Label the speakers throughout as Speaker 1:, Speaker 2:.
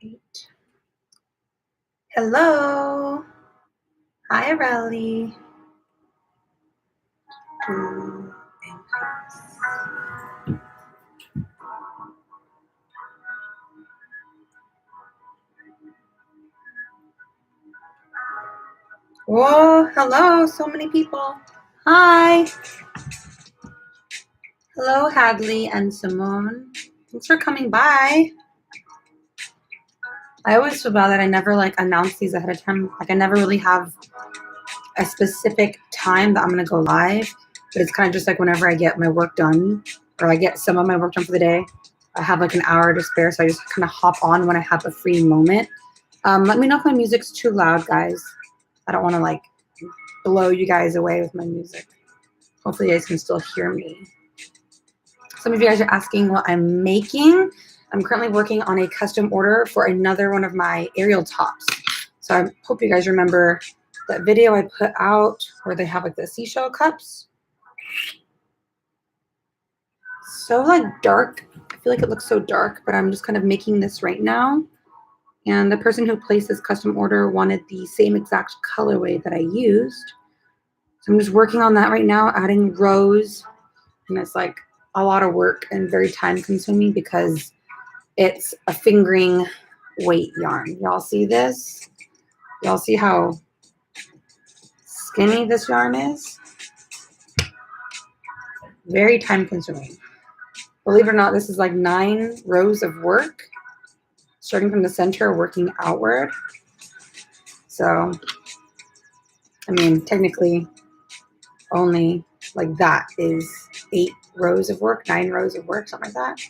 Speaker 1: Great. Hello. Hi, Areli. Whoa, hello, so many people. Hi. Hello, Hadley and Simone. Thanks for coming by. I always feel bad that I never announce these ahead of time. I never really have a specific time that I'm gonna go live, but it's kind of just whenever I get my work done or I get some of my work done for the day, I have an hour to spare, so I just kind of hop on when I have a free moment. Let me know if my music's too loud, guys. I don't want to blow you guys away with my music. Hopefully you guys can still hear me. Some of you guys are asking what I'm making. I'm currently working on a custom order for another one of my aerial tops. So I hope you guys remember that video I put out where they have the seashell cups. So dark. I feel it looks so dark, but I'm just kind of making this right now. And the person who placed this custom order wanted the same exact colorway that I used. So I'm just working on that right now, adding rows. And it's a lot of work and very time consuming because it's a fingering weight yarn. Y'all see this? Y'all see how skinny this yarn is? Very time consuming. Believe it or not, this is 9 rows of work, starting from the center, working outward. So, I mean, technically only that is 8 rows of work, 9 rows of work, something like that.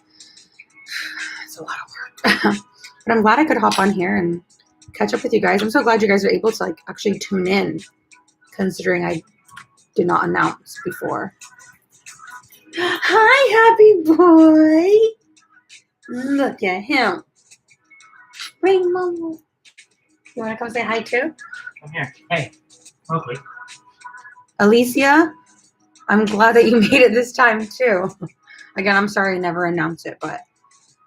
Speaker 1: It's a lot of work. But I'm glad I could hop on here and catch up with you guys. I'm so glad you guys are able to actually tune in, considering I did not announce before. Hi, happy boy. Look at him. Rainbow. You want to come say hi too?
Speaker 2: Come here. Hey. Okay.
Speaker 1: Alicia, I'm glad that you made it this time too. Again, I'm sorry I never announced it, but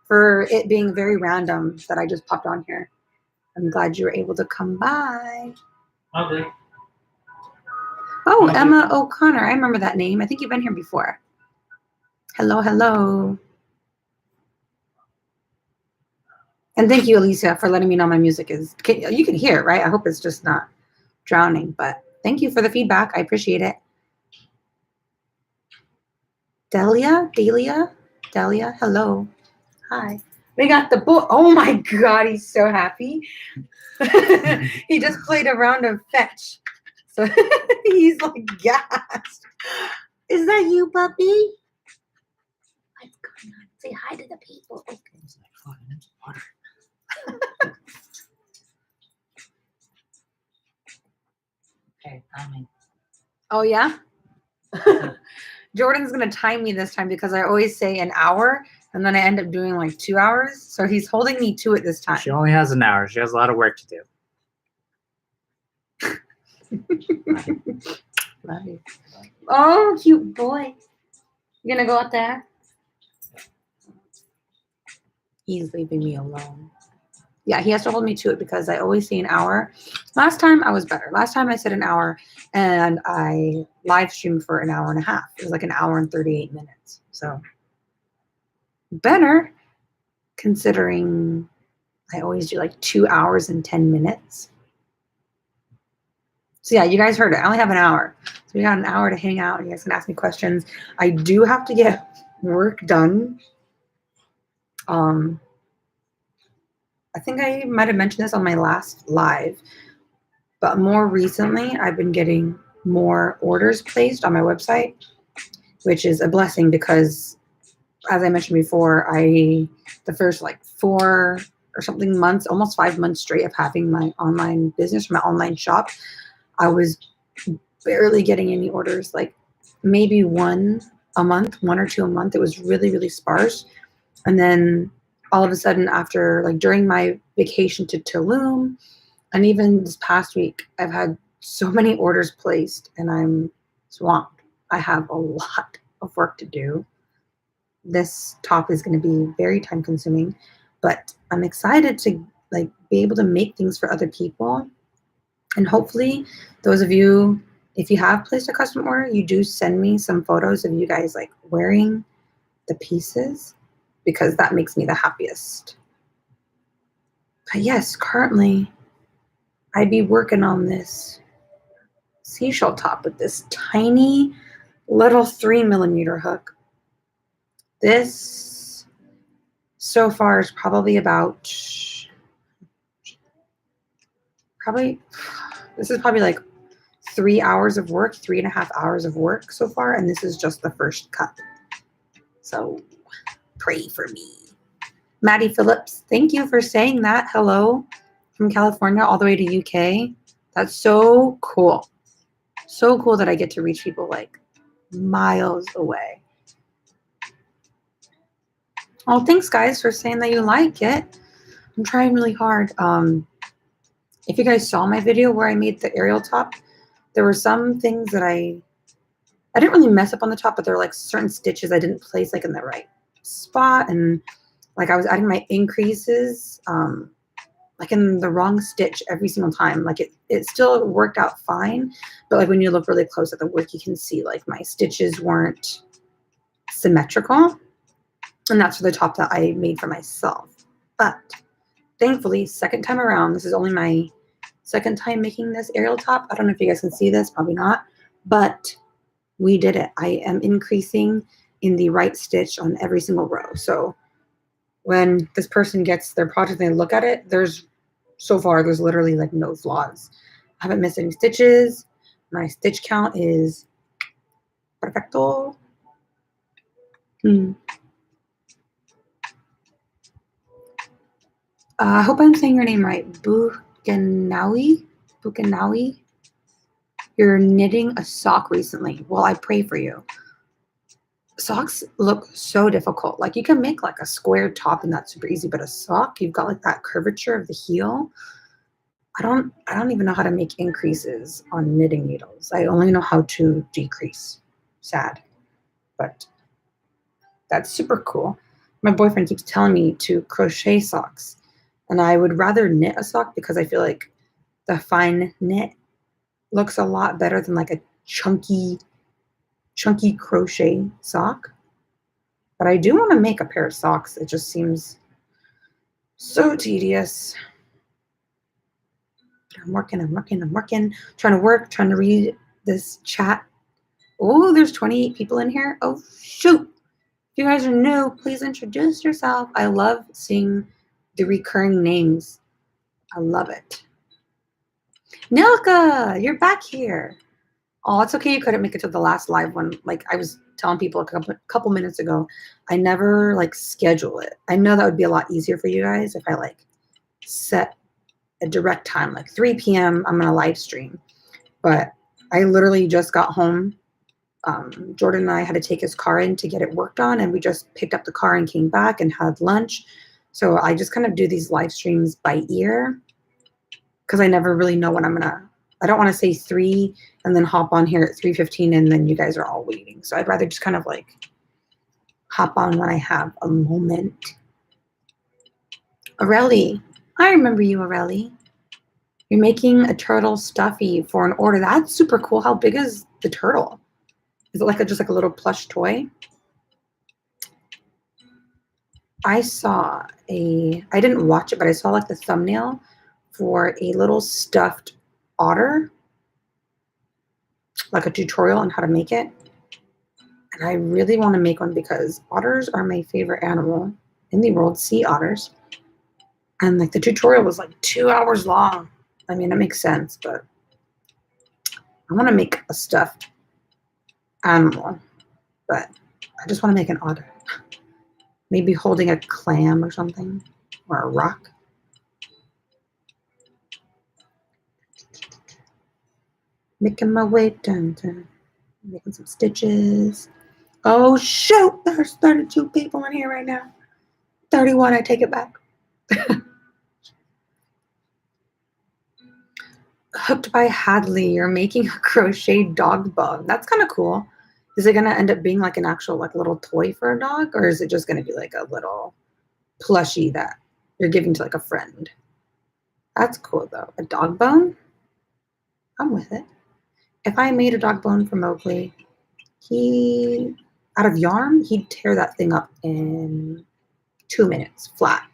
Speaker 1: for it being very random that I just popped on here, I'm glad you were able to come by.
Speaker 2: Okay.
Speaker 1: Oh, okay. Emma O'Connor. I remember that name. I think you've been here before. Hello, hello. And thank you, Alicia, for letting me know my music is... You can hear it, right? I hope it's just not drowning, but thank you for the feedback. I appreciate it. Delia, hello. Hi. We got the boy. Oh my God, he's so happy. He just played a round of fetch. So he's gassed. Is that you, puppy? What's going on? Say hi to the people.
Speaker 2: Okay, timing.
Speaker 1: Oh, yeah? Jordan's going to time me this time because I always say an hour and then I end up doing 2 hours. So he's holding me to it this time.
Speaker 2: She only has an hour. She has a lot of work to do.
Speaker 1: Love you. Oh, cute boy. You going to go out there? He's leaving me alone. Yeah, he has to hold me to it because I always say an hour. Last time I was better. Last time I said an hour and I live streamed for an hour and a half. It was an hour and 38 minutes. So better considering I always do 2 hours and 10 minutes. So yeah, you guys heard it. I only have an hour. So we got an hour to hang out. You guys can ask me questions. I do have to get work done. I think I might have mentioned this on my last live, but more recently, I've been getting more orders placed on my website, which is a blessing because, as I mentioned before, the first 4 or something months, almost 5 months straight of having my online business, my online shop, I was barely getting any orders, maybe 1 a month, 1 or 2 a month. It was really, really sparse. And then all of a sudden after, during my vacation to Tulum, and even this past week, I've had so many orders placed and I'm swamped. I have a lot of work to do. This top is going to be very time consuming, but I'm excited to like be able to make things for other people. And hopefully those of you, if you have placed a custom order, you do send me some photos of you guys like wearing the pieces, because that makes me the happiest. But yes, currently I'd be working on this seashell top with this tiny little 3mm hook. This so far is probably this is probably like 3 hours of work, 3.5 hours of work so far, and this is just the first cut. So pray for me. Maddie Phillips, thank you for saying that. Hello from California all the way to UK. That's so cool. So cool that I get to reach people like miles away. Oh, thanks guys for saying that you like it. I'm trying really hard. If you guys saw my video where I made the aerial top, there were some things that I didn't really mess up on the top, but there were like certain stitches I didn't place like in the right spot, and like I was adding my increases like in the wrong stitch every single time. Like it still worked out fine, but like when you look really close at the work, you can see like my stitches weren't symmetrical, and that's for the top that I made for myself. But thankfully, second time around, this is only my second time making this aerial top. I don't know if you guys can see this, probably not, but we did it. I am increasing in the right stitch on every single row. So when this person gets their project and they look at it, there's literally like no flaws. I haven't missed any stitches. My stitch count is perfecto. I hope I'm saying your name right. Bukanawi? You're knitting a sock recently. Well, I pray for you. Socks look so difficult. Like you can make like a square top and that's super easy, but a sock, you've got like that curvature of the heel. I don't even know how to make increases on knitting needles. I only know how to decrease. Sad. But that's super cool. My boyfriend keeps telling me to crochet socks, and I would rather knit a sock because I feel like the fine knit looks a lot better than like a chunky crochet sock. But I do want to make a pair of socks. It just seems so tedious. I'm working, trying to work, trying to read this chat. Oh, there's 28 people in here. Oh, shoot. If you guys are new, please introduce yourself. I love seeing the recurring names. I love it. Nilka, you're back here. Oh, it's okay you couldn't make it to the last live one. Like I was telling people a couple minutes ago, I never like schedule it. I know that would be a lot easier for you guys if I like set a direct time, like 3 p.m. I'm gonna live stream. But I literally just got home. Jordan and I had to take his car in to get it worked on, and we just picked up the car and came back and had lunch. So I just kind of do these live streams by ear because I never really know when I don't want to say 3 and then hop on here at 3:15 and then you guys are all waiting. So I'd rather just kind of like hop on when I have a moment. Aurelie, I remember you, Aurelie. You're making a turtle stuffy for an order. That's super cool. How big is the turtle? Is it like just like a little plush toy? I didn't watch it, but I saw like the thumbnail for a little stuffed otter, like a tutorial on how to make it. And I really want to make one because otters are my favorite animal in the world, sea otters. And like the tutorial was like 2 hours long. I mean, it makes sense, but I want to make a stuffed animal, but I just want to make an otter. Maybe holding a clam or something, or a rock. Making my way down, making some stitches. Oh shoot, there's 32 people in here right now. 31, I take it back. Hooked by Hadley, you're making a crochet dog bone. That's kind of cool. Is it gonna end up being like an actual like little toy for a dog, or is it just gonna be like a little plushie that you're giving to like a friend? That's cool though. A dog bone? I'm with it. If I made a dog bone for Mowgli, he, out of yarn, he'd tear that thing up in 2 minutes, flat,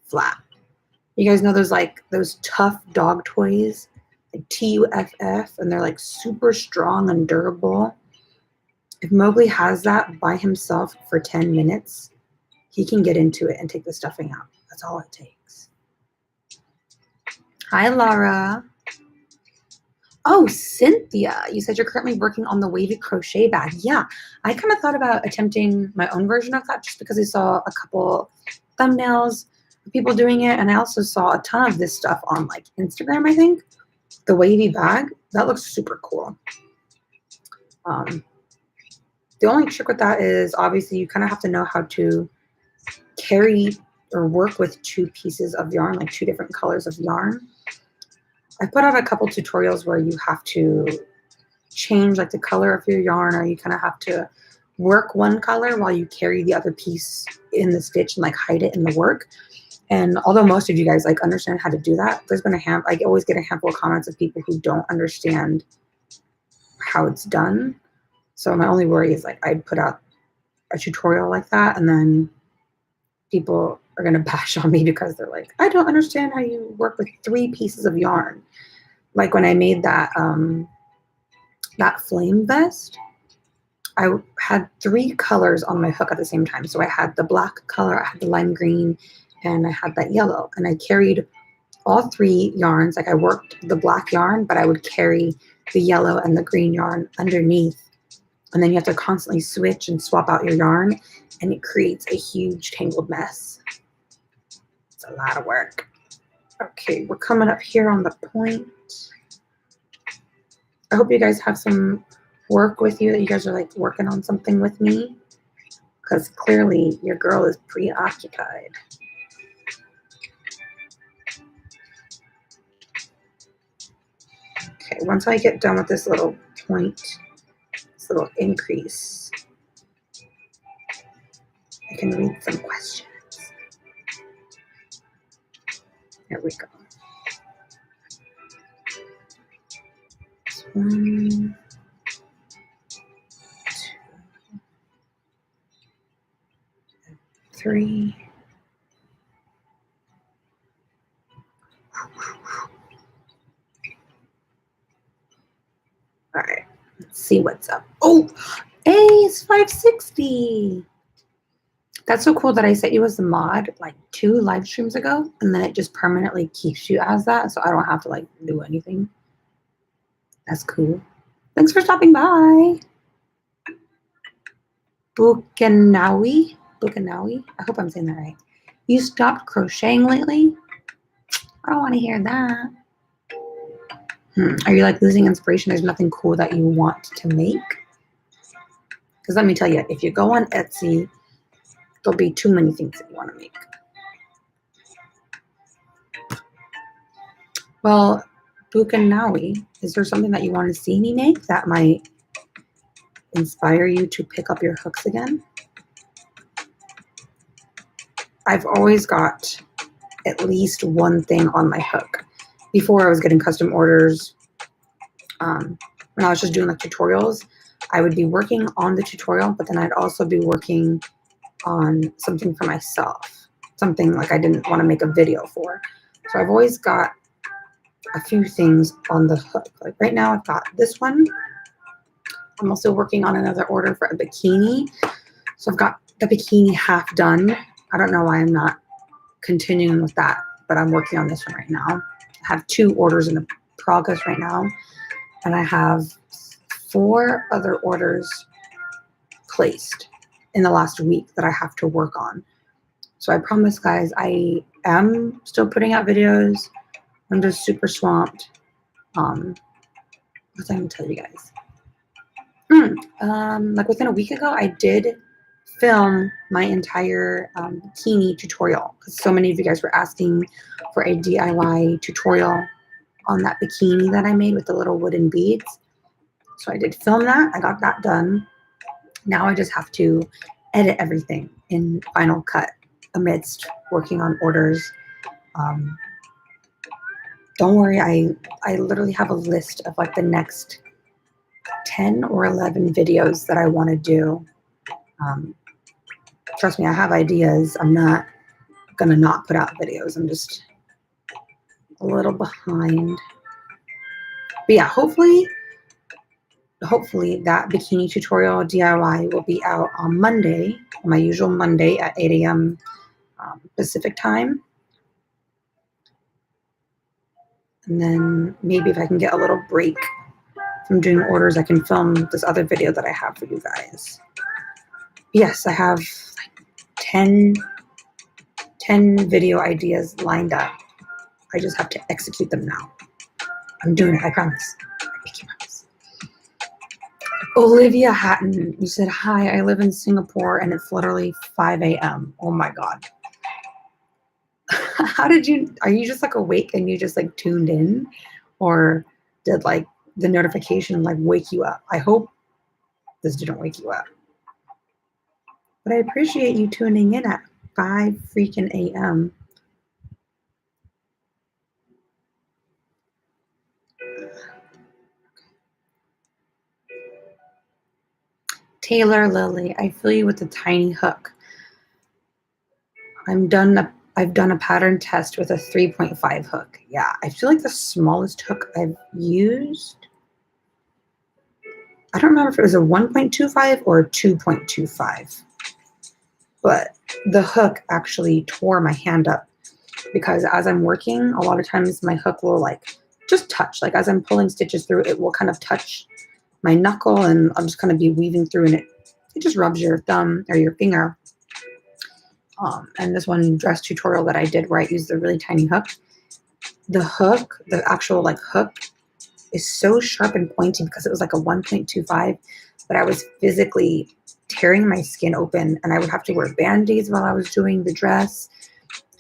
Speaker 1: flat. You guys know those like those tough dog toys, like TUFF, and they're like super strong and durable. If Mowgli has that by himself for 10 minutes, he can get into it and take the stuffing out. That's all it takes. Hi, Laura. Oh, Cynthia, you said you're currently working on the wavy crochet bag. Yeah, I kind of thought about attempting my own version of that just because I saw a couple thumbnails of people doing it. And I also saw a ton of this stuff on like Instagram, I think. The wavy bag, that looks super cool. The only trick with that is obviously you kind of have to know how to carry or work with two pieces of yarn, like two different colors of yarn. I put out a couple tutorials where you have to change like the color of your yarn, or you kind of have to work one color while you carry the other piece in the stitch and like hide it in the work. And although most of you guys like understand how to do that, there's been I always get a handful of comments of people who don't understand how it's done. So my only worry is like I'd put out a tutorial like that and then people are going to bash on me because they're like, I don't understand how you work with 3 pieces of yarn. Like when I made that that flame vest, I had 3 colors on my hook at the same time. So I had the black color, I had the lime green, and I had that yellow. And I carried all 3 yarns. Like I worked the black yarn, but I would carry the yellow and the green yarn underneath. And then you have to constantly switch and swap out your yarn, and it creates a huge tangled mess. It's a lot of work. Okay, we're coming up here on the point. I hope you guys have some work with you, that you guys are like working on something with me, because clearly your girl is preoccupied. Okay, once I get done with this little point, this little increase, I can read some questions. There we go. This 1, 2, 3. All right, let's see what's up. Oh, hey, it's 560. That's so cool that I set you as a mod like 2 live streams ago, and then it just permanently keeps you as that, so I don't have to like do anything. That's cool. Thanks for stopping by. Bukanawi. I hope I'm saying that right. You stopped crocheting lately? I don't want to hear that. Are you like losing inspiration? There's nothing cool that you want to make? Because let me tell you, if you go on Etsy, there'll be too many things that you want to make. Well, Bukanawi, is there something that you want to see me make that might inspire you to pick up your hooks again? I've always got at least one thing on my hook. Before I was getting custom orders, when I was just doing like tutorials, I would be working on the tutorial, but then I'd also be working on something for myself, something like I didn't want to make a video for. So I've always got a few things on the hook. Like right now I've got this one. I'm also working on another order for a bikini. So I've got the bikini half done. I don't know why I'm not continuing with that, but I'm working on this one right now. I have 2 orders in the progress right now, and I have 4 other orders placed in the last week that I have to work on. So I promise, guys, I am still putting out videos. I'm just super swamped. What's I gonna tell you guys? Like within a week ago, I did film my entire bikini tutorial, because so many of you guys were asking for a DIY tutorial on that bikini that I made with the little wooden beads. So I did film that. I got that done. Now I just have to edit everything in Final Cut amidst working on orders. don't worry, I literally have a list of like the next 10 or 11 videos that I want to do. Trust me, I have ideas. I'm not gonna not put out videos. I'm just a little behind. But yeah, hopefully that bikini tutorial DIY will be out on Monday, my usual Monday at 8 a.m. Pacific time. And then maybe if I can get a little break from doing orders, I can film this other video that I have for you guys. Yes, I have like 10 video ideas lined up. I just have to execute them now. I'm doing it, I promise. I pinky promise. Olivia Hatton, you said, hi, I live in Singapore and it's literally 5 a.m. Oh my God. How did you, are you just like awake and you just like tuned in? Or did like the notification like wake you up? I hope this didn't wake you up. But I appreciate you tuning in at 5 freaking a.m. Taylor Lily, I feel you with the tiny hook. I've done a pattern test with a 3.5 hook. Yeah, I feel like the smallest hook I've used, I don't remember if it was a 1.25 or a 2.25, but the hook actually tore my hand up because as I'm working, a lot of times my hook will like just touch, like as I'm pulling stitches through, it will kind of touch my knuckle and I'll just kind of be weaving through and it just rubs your thumb or your finger. And this one dress tutorial that I did where I used the really tiny hook, the hook, the actual like hook is so sharp and pointy because it was like a 1.25, but I was physically tearing my skin open and I would have to wear band-aids while I was doing the dress.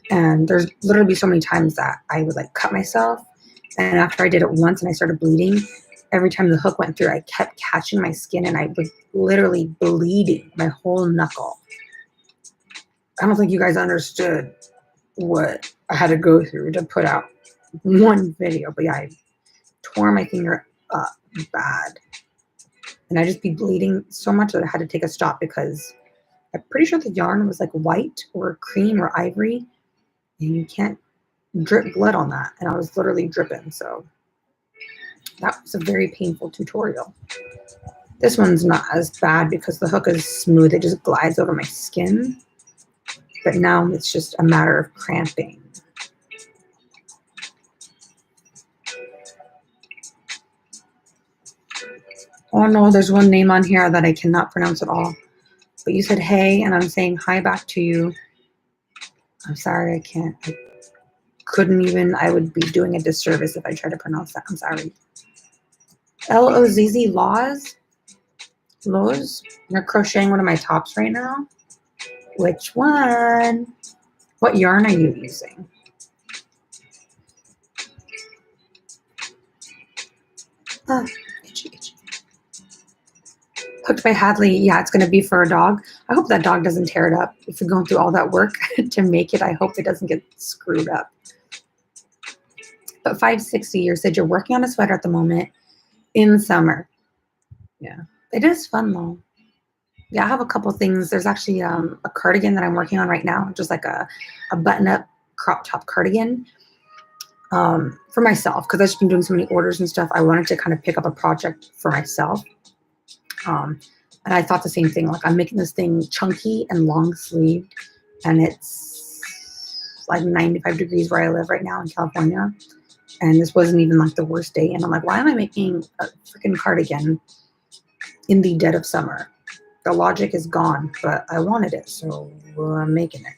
Speaker 1: And there's literally so many times that I would like cut myself. And after I did it once and I started bleeding, every time the hook went through, I kept catching my skin and I was literally bleeding my whole knuckle. I don't think you guys understood what I had to go through to put out one video, but yeah, I tore my finger up bad. And I just be bleeding so much that I had to take a stop because I'm pretty sure the yarn was like white or cream or ivory and you can't drip blood on that. And I was literally dripping. So that was a very painful tutorial. This one's not as bad because the hook is smooth. It just glides over my skin. But now it's just a matter of cramping. Oh no, there's one name on here that I cannot pronounce at all. But you said hey, and I'm saying hi back to you. I'm sorry, I can't. I couldn't even. I would be doing a disservice if I try to pronounce that. I'm sorry. Lozz Laws. Lowe's. You're crocheting one of my tops right now. Which one? What yarn are you using? Ah, itchy, itchy. Hooked by Hadley. Yeah, it's going to be for a dog. I hope that dog doesn't tear it up. If you're going through all that work to make it, I hope it doesn't get screwed up. But 560, you said you're working on a sweater at the moment in summer. Yeah, it is fun though. Yeah, I have a couple things. There's actually a cardigan that I'm working on right now, just like a button-up crop top cardigan for myself because I've just been doing so many orders and stuff. I wanted to kind of pick up a project for myself. And I thought the same thing. Like I'm making this thing chunky and long sleeved, and it's like 95 degrees where I live right now in California. And this wasn't even like the worst day. And I'm like, why am I making a freaking cardigan in the dead of summer? The logic is gone, but I wanted it, so I'm making it.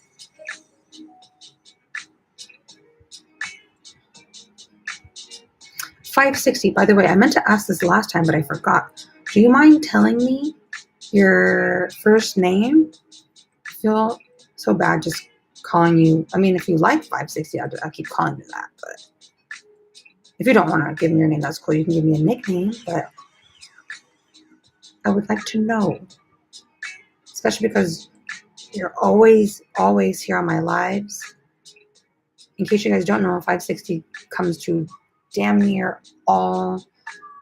Speaker 1: $5.60. By the way, I meant to ask this last time, but I forgot. Do you mind telling me your first name? I feel so bad just calling you. I mean, if you like 560, I'll keep calling you that. But if you don't want to give me your name, that's cool. You can give me a nickname, but I would like to know. Especially because you're always here on my lives. in case you guys don't know, 560 comes to damn near all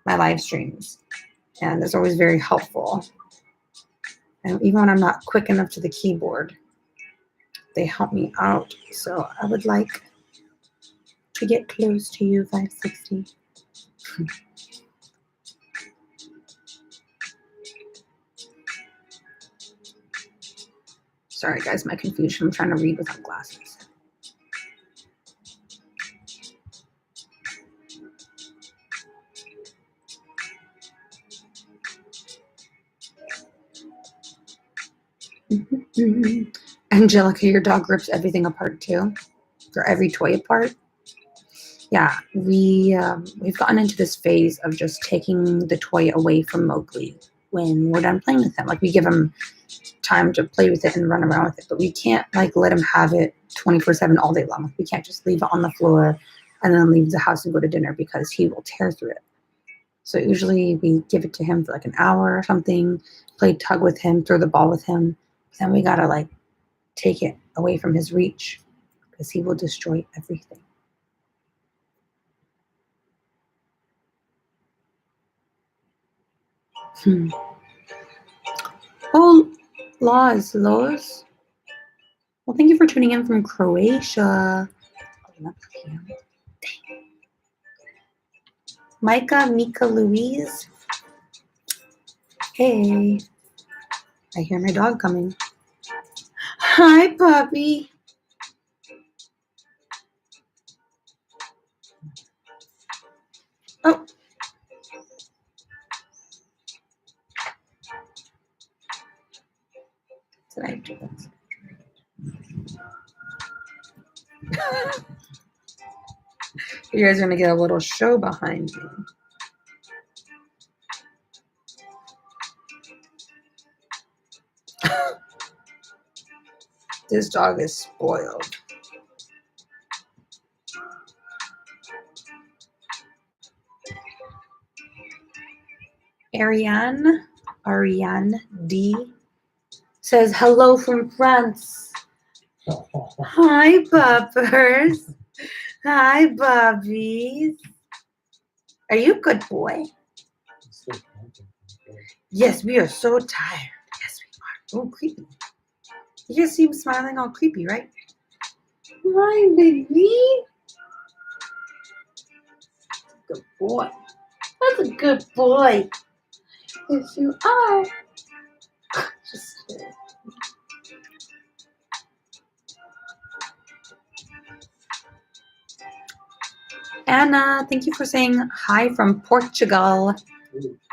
Speaker 1: my live streams. And it's always very helpful. And even when I'm not quick enough to the keyboard, they help me out. So I would like to get close to you, 560. Sorry, guys, my confusion. I'm trying to read without glasses. Angelica, your dog rips everything apart too, or every toy apart. Yeah, we've gotten into this phase of just taking the toy away from Mowgli when we're done playing with him. Like, we give him time to play with it and run around with it, but we can't like let him have it 24/7 all day long. We can't just leave it on the floor and then leave the house and go to dinner because he will tear through it. So usually we give it to him for like an hour or something, play tug with him, throw the ball with him. Then we gotta like take it away from his reach because he will destroy everything. Oh, Laws. Well, thank you for tuning in from Croatia. Mika Louise. Hey, I hear my dog coming. Hi, puppy. Oh. Did I do this? You guys are gonna get a little show behind me. This dog is spoiled. Ariane D says hello from France. Hi, puppers. Hi, bubbies. Are you a good boy? Yes, we are so tired. Yes, we are. Oh, creepy. You just see him smiling all creepy, right? Hi, baby. Good boy. That's a good boy. Yes, you are. Just kidding. Anna, thank you for saying hi from Portugal.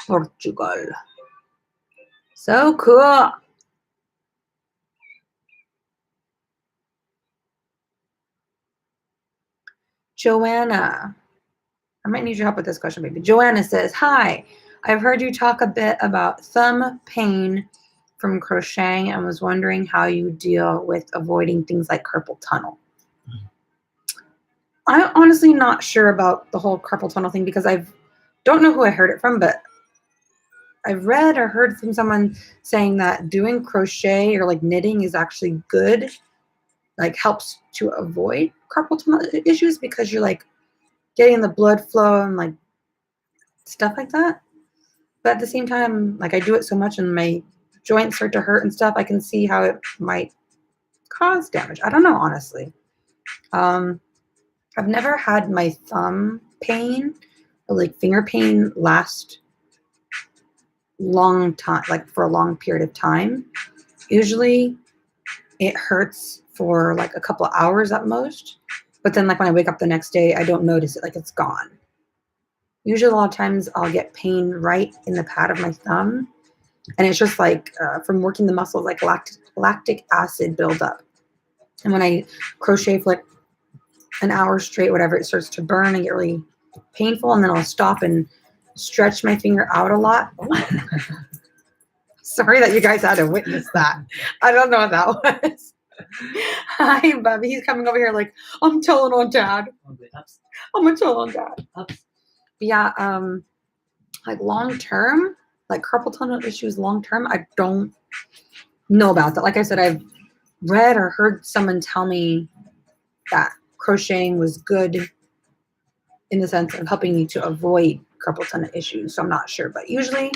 Speaker 1: Portugal. So cool. Joanna. I might need your help with this question, baby. Joanna says, hi, I've heard you talk a bit about thumb pain from crocheting and was wondering how you deal with avoiding things like carpal tunnel. I'm honestly not sure about the whole carpal tunnel thing because I don't know who I heard it from, but I've read or heard from someone saying that doing crochet or like knitting is actually good, like helps to avoid carpal tunnel issues because you're like getting the blood flow and like stuff like that. But at the same time, like I do it so much and my joints start to hurt and stuff, I can see how it might cause damage. I don't know, honestly. I've never had my thumb pain or like finger pain last long time, like for a long period of time. Usually it hurts for like a couple of hours at most. But then like when I wake up the next day, I don't notice it, like it's gone. Usually a lot of times I'll get pain right in the pad of my thumb. And it's just like from working the muscles, like lactic acid buildup. And when I crochet for like an hour straight, whatever, it starts to burn and get really painful. And then I'll stop and stretch my finger out a lot. Sorry that you guys had to witness that. I don't know what that was. Hi, Bubby. He's coming over here like, I'm telling on Dad. I'm going to tell on Dad. Yeah, like long term, like carpal tunnel issues long term, I don't know about that. Like I said, I've read or heard someone tell me that crocheting was good in the sense of helping me to avoid carpal tunnel issues. So I'm not sure, but usually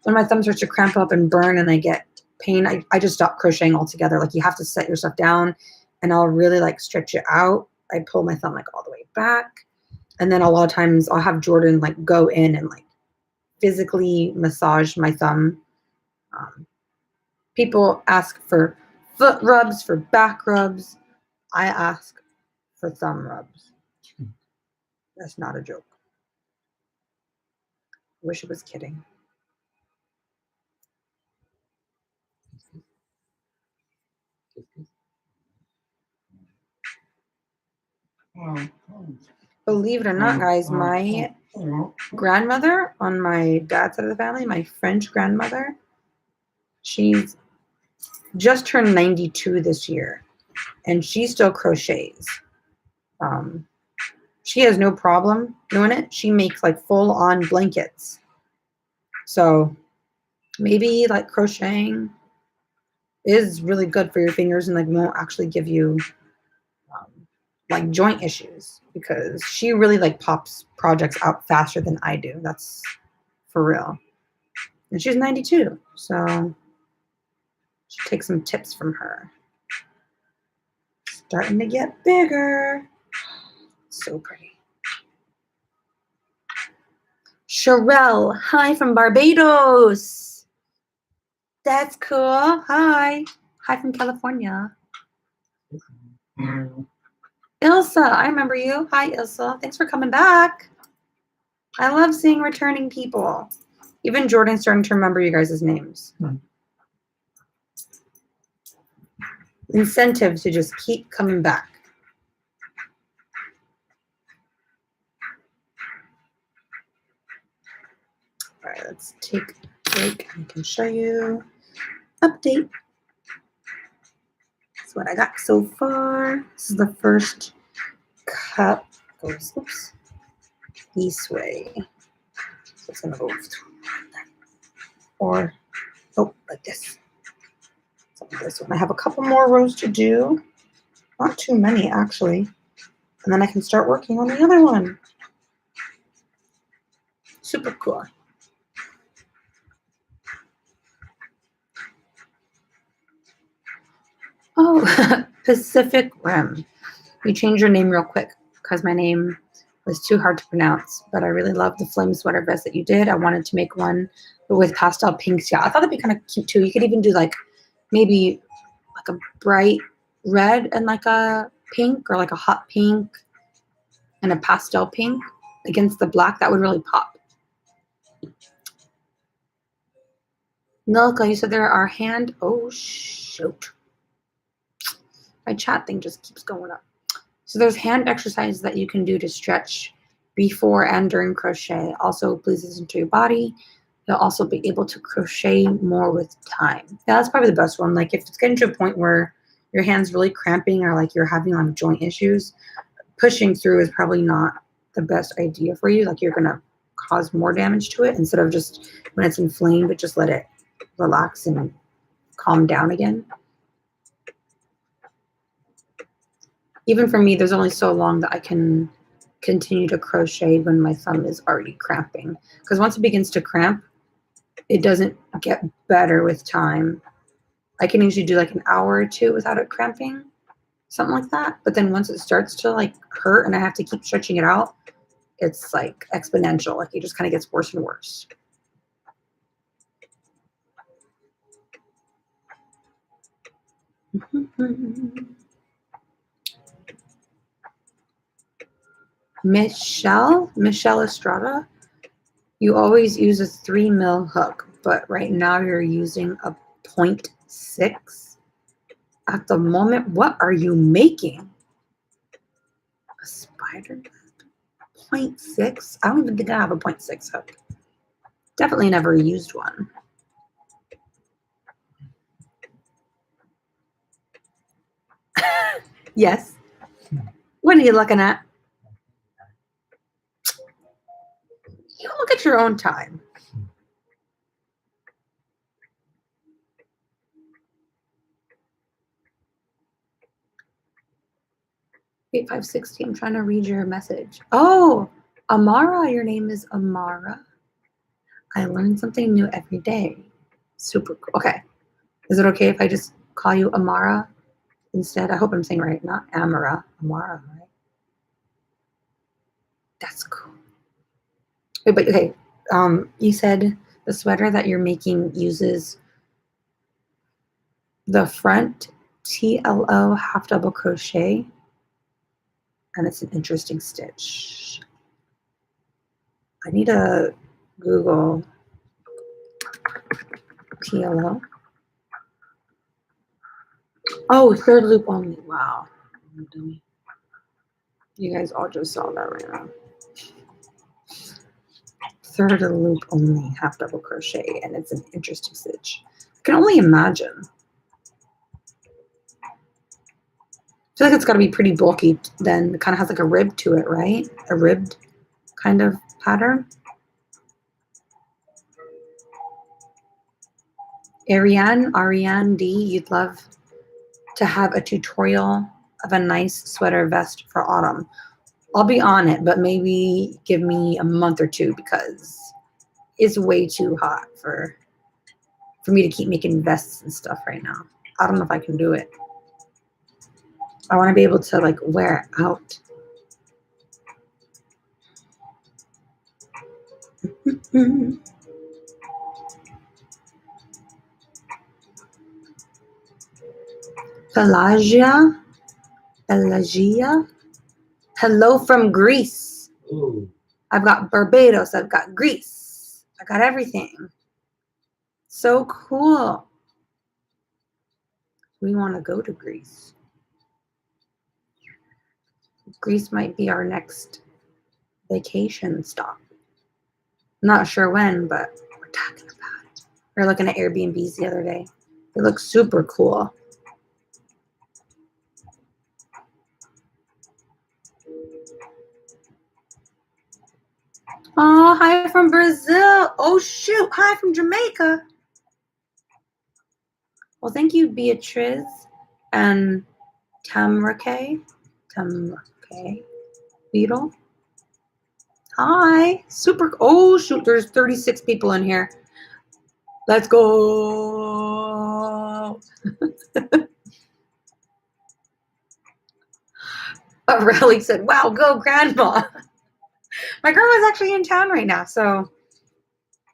Speaker 1: when my thumb starts to cramp up and burn and I get pain, I just stop crocheting altogether. Like you have to set yourself down and I'll really like stretch it out. I pull my thumb like all the way back. And then a lot of times I'll have Jordan like go in and like physically massage my thumb. People ask for foot rubs, for back rubs. I ask for thumb rubs. That's not a joke. I wish it was kidding. Believe it or not, guys, my grandmother on my dad's side of the family, my French grandmother, she's just turned 92 this year, and she still crochets. She has no problem doing it. She makes like full-on blankets. So maybe like crocheting is really good for your fingers and like won't actually give you like joint issues, because she really like pops projects out faster than I do. That's for real. And she's 92, so should take some tips from her. Starting to get bigger. So pretty. Sherelle, hi from Barbados. That's cool. Hi. Hi from California. Ilsa, I remember you. Hi, Ilsa. Thanks for coming back. I love seeing returning people. Even Jordan's starting to remember you guys' names. Incentive to just keep coming back. All right, let's take a break. I can show you. Update. That's what I got so far. This is the first cup. Goes, oops, this way. So it's gonna go or like this. So this one. I have a couple more rows to do. Not too many actually. And then I can start working on the other one. Super cool. Oh, Pacific Rim. We changed your name real quick because my name was too hard to pronounce, but I really love the flame sweater vest that you did. I wanted to make one with pastel pinks. Yeah, I thought that'd be kind of cute too. You could even do like maybe like a bright red and like a pink, or like a hot pink and a pastel pink against the black. That would really pop. Nilka, you said there are hand. Oh, shoot. My chat thing just keeps going up. So there's hand exercises that you can do to stretch before and during crochet. Also, please listen to your body. You'll also be able to crochet more with time. Yeah, that's probably the best one. Like if it's getting to a point where your hand's really cramping or like you're having like joint issues, pushing through is probably not the best idea for you. Like you're going to cause more damage to it instead of just when it's inflamed, but just let it relax and calm down again. Even for me, there's only so long that I can continue to crochet when my thumb is already cramping. Because once it begins to cramp, it doesn't get better with time. I can usually do like an hour or two without it cramping, something like that. But then once it starts to like hurt and I have to keep stretching it out, it's like exponential. Like it just kind of gets worse and worse. Michelle Estrada, you always use a 3 mil hook, but right now you're using a 0.6 at the moment. What are you making? A spider? 0.6? I don't even think I have a 0.6 hook. Definitely never used one. Yes. What are you looking at? You look at your own time. 8560. I'm trying to read your message. Oh, Amara. Your name is Amara. I learn something new every day. Super cool. Okay. Is it okay if I just call you Amara instead? I hope I'm saying right. Not Amara. Amara, right? That's cool. Wait, but okay. You said the sweater that you're making uses the front TLO half double crochet, and it's an interesting stitch. I need to Google TLO. Oh, third loop only. Wow. You guys all just saw that right now. Third loop only, half double crochet, and it's an interesting stitch. I can only imagine. I feel like it's got to be pretty bulky then. It kind of has like a rib to it, right? A ribbed kind of pattern. Ariane D, you'd love to have a tutorial of a nice sweater vest for autumn. I'll be on it, but maybe give me a month or two because it's way too hot for me to keep making vests and stuff right now. I don't know if I can do it. I want to be able to like wear it out. Pelagia. Hello from Greece.
Speaker 2: Ooh.
Speaker 1: I've got Barbados. I've got Greece. I got everything. So cool. We want to go to Greece. Greece might be our next vacation stop. Not sure when, but we're talking about it. We were looking at Airbnbs the other day. They look super cool. Oh, hi from Brazil. Oh, shoot. Hi from Jamaica. Well, thank you, Beatriz and Tamrake. Beetle. Hi. Super. Oh, shoot. There's 36 people in here. Let's go. Aurelie said, wow, go, Grandma. My grandma's actually in town right now, so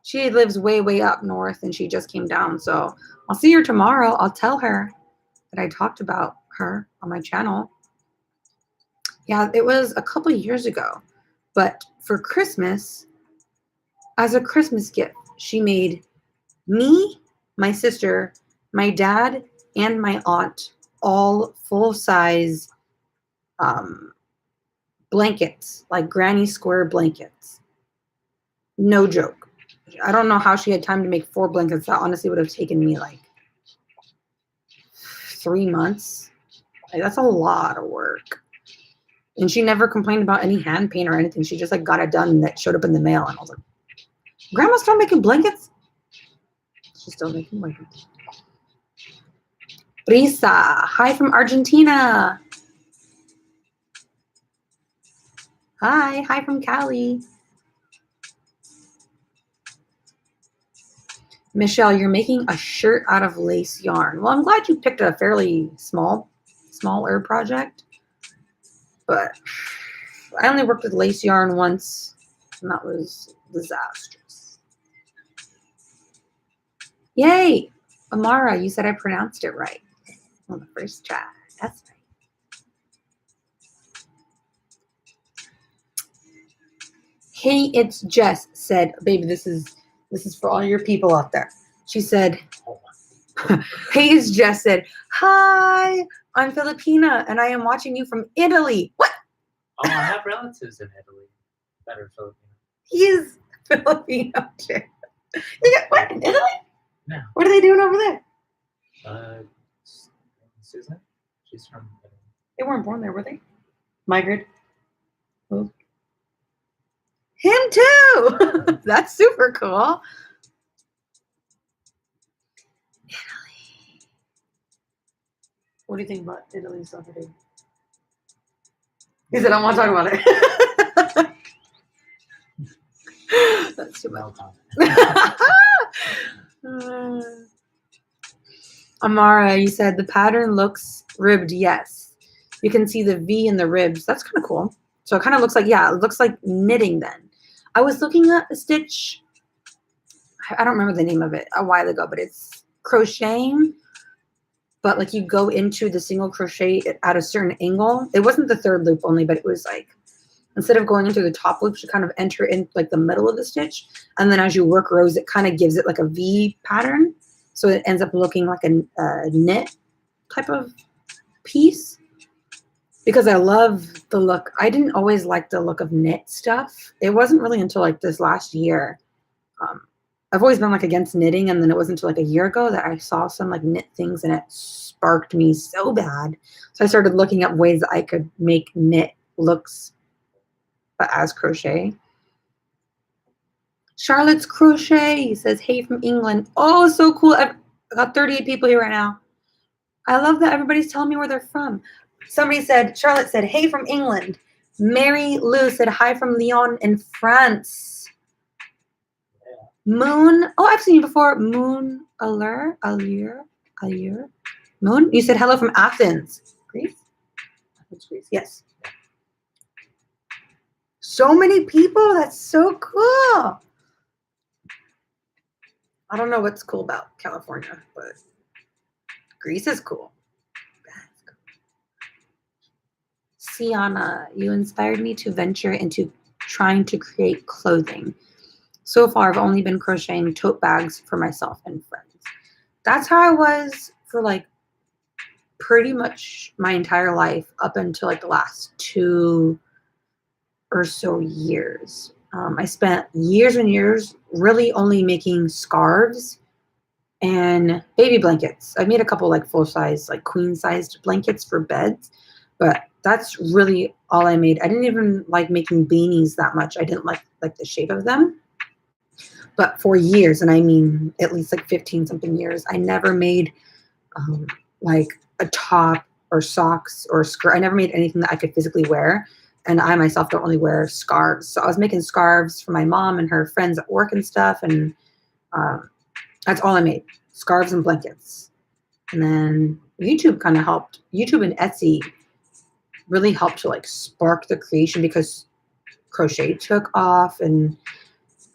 Speaker 1: she lives way, way up north, and she just came down. So I'll see her tomorrow. I'll tell her that I talked about her on my channel. Yeah, it was a couple of years ago, but for Christmas, as a Christmas gift, she made me, my sister, my dad, and my aunt all full-size blankets, like granny square blankets. No joke. I don't know how she had time to make 4 blankets. That honestly would have taken me like 3 months. Like, that's a lot of work. And she never complained about any hand paint or anything. She just like got it done and that showed up in the mail. And I was like, Grandma's still making blankets? She's still making blankets. Brisa, hi from Argentina. Hi from Cali. Michelle, you're making a shirt out of lace yarn. Well, I'm glad you picked a fairly smaller project, but I only worked with lace yarn once, and that was disastrous. Yay! Amara, you said I pronounced it right on the first try. That's right. Hey, it's Jess said, baby, this is for all your people out there. She said, hey, it's Jess said, hi, I'm Filipina and I am watching you from Italy. What?
Speaker 2: Oh, I have relatives in Italy that are Filipino.
Speaker 1: He's Filipino too. You got what in Italy?
Speaker 2: No.
Speaker 1: What are they doing over there?
Speaker 2: Susan, she's from Italy.
Speaker 1: They weren't born there, were they? Migrated. Oh. Him too. That's super cool. Italy. What do you think about Italy's over there? He said, I don't want to talk about it. That's too
Speaker 2: No
Speaker 1: much.
Speaker 2: comment.
Speaker 1: Amara, you said the pattern looks ribbed. Yes. You can see the V in the ribs. That's kind of cool. So it kind of looks like, yeah, it looks like knitting then. I was looking at a stitch. I don't remember the name of it a while ago, but it's crocheting. But like you go into the single crochet at a certain angle. It wasn't the third loop only, but it was like, instead of going into the top loops, you kind of enter in like the middle of the stitch. And then as you work rows, it kind of gives it like a V pattern. So it ends up looking like a knit type of piece. Because I love the look. I didn't always like the look of knit stuff. It wasn't really until like this last year. I've always been like against knitting. And then it wasn't until like a year ago that I saw some like knit things and it sparked me so bad. So I started looking up ways that I could make knit looks but as crochet. Charlotte's Crochet says, hey from England. Oh, so cool. I've got 38 people here right now. I love that everybody's telling me where they're from. Somebody said, Charlotte said, hey from England. Mary Lou said, hi from Lyon in France. Moon. Oh, I've seen you before. Moon Allure. Moon. You said hello from Athens. Greece? Greece. Yes. So many people. That's so cool. I don't know what's cool about California, but Greece is cool. Sienna, you inspired me to venture into trying to create clothing. So far, I've only been crocheting tote bags for myself and friends. That's how I was for like pretty much my entire life up until like the last 2 or so years. I spent years and years really only making scarves and baby blankets. I made a couple like full size, like queen sized blankets for beds, but that's really all I made. I didn't even like making beanies that much. I didn't like the shape of them. But for years, and I mean at least like 15 something years, I never made like a top or socks or skirt. I never made anything that I could physically wear. And I myself don't really wear scarves. So I was making scarves for my mom and her friends at work and stuff. And that's all I made, scarves and blankets. And then YouTube kind of helped. YouTube and Etsy really helped to like spark the creation because crochet took off. And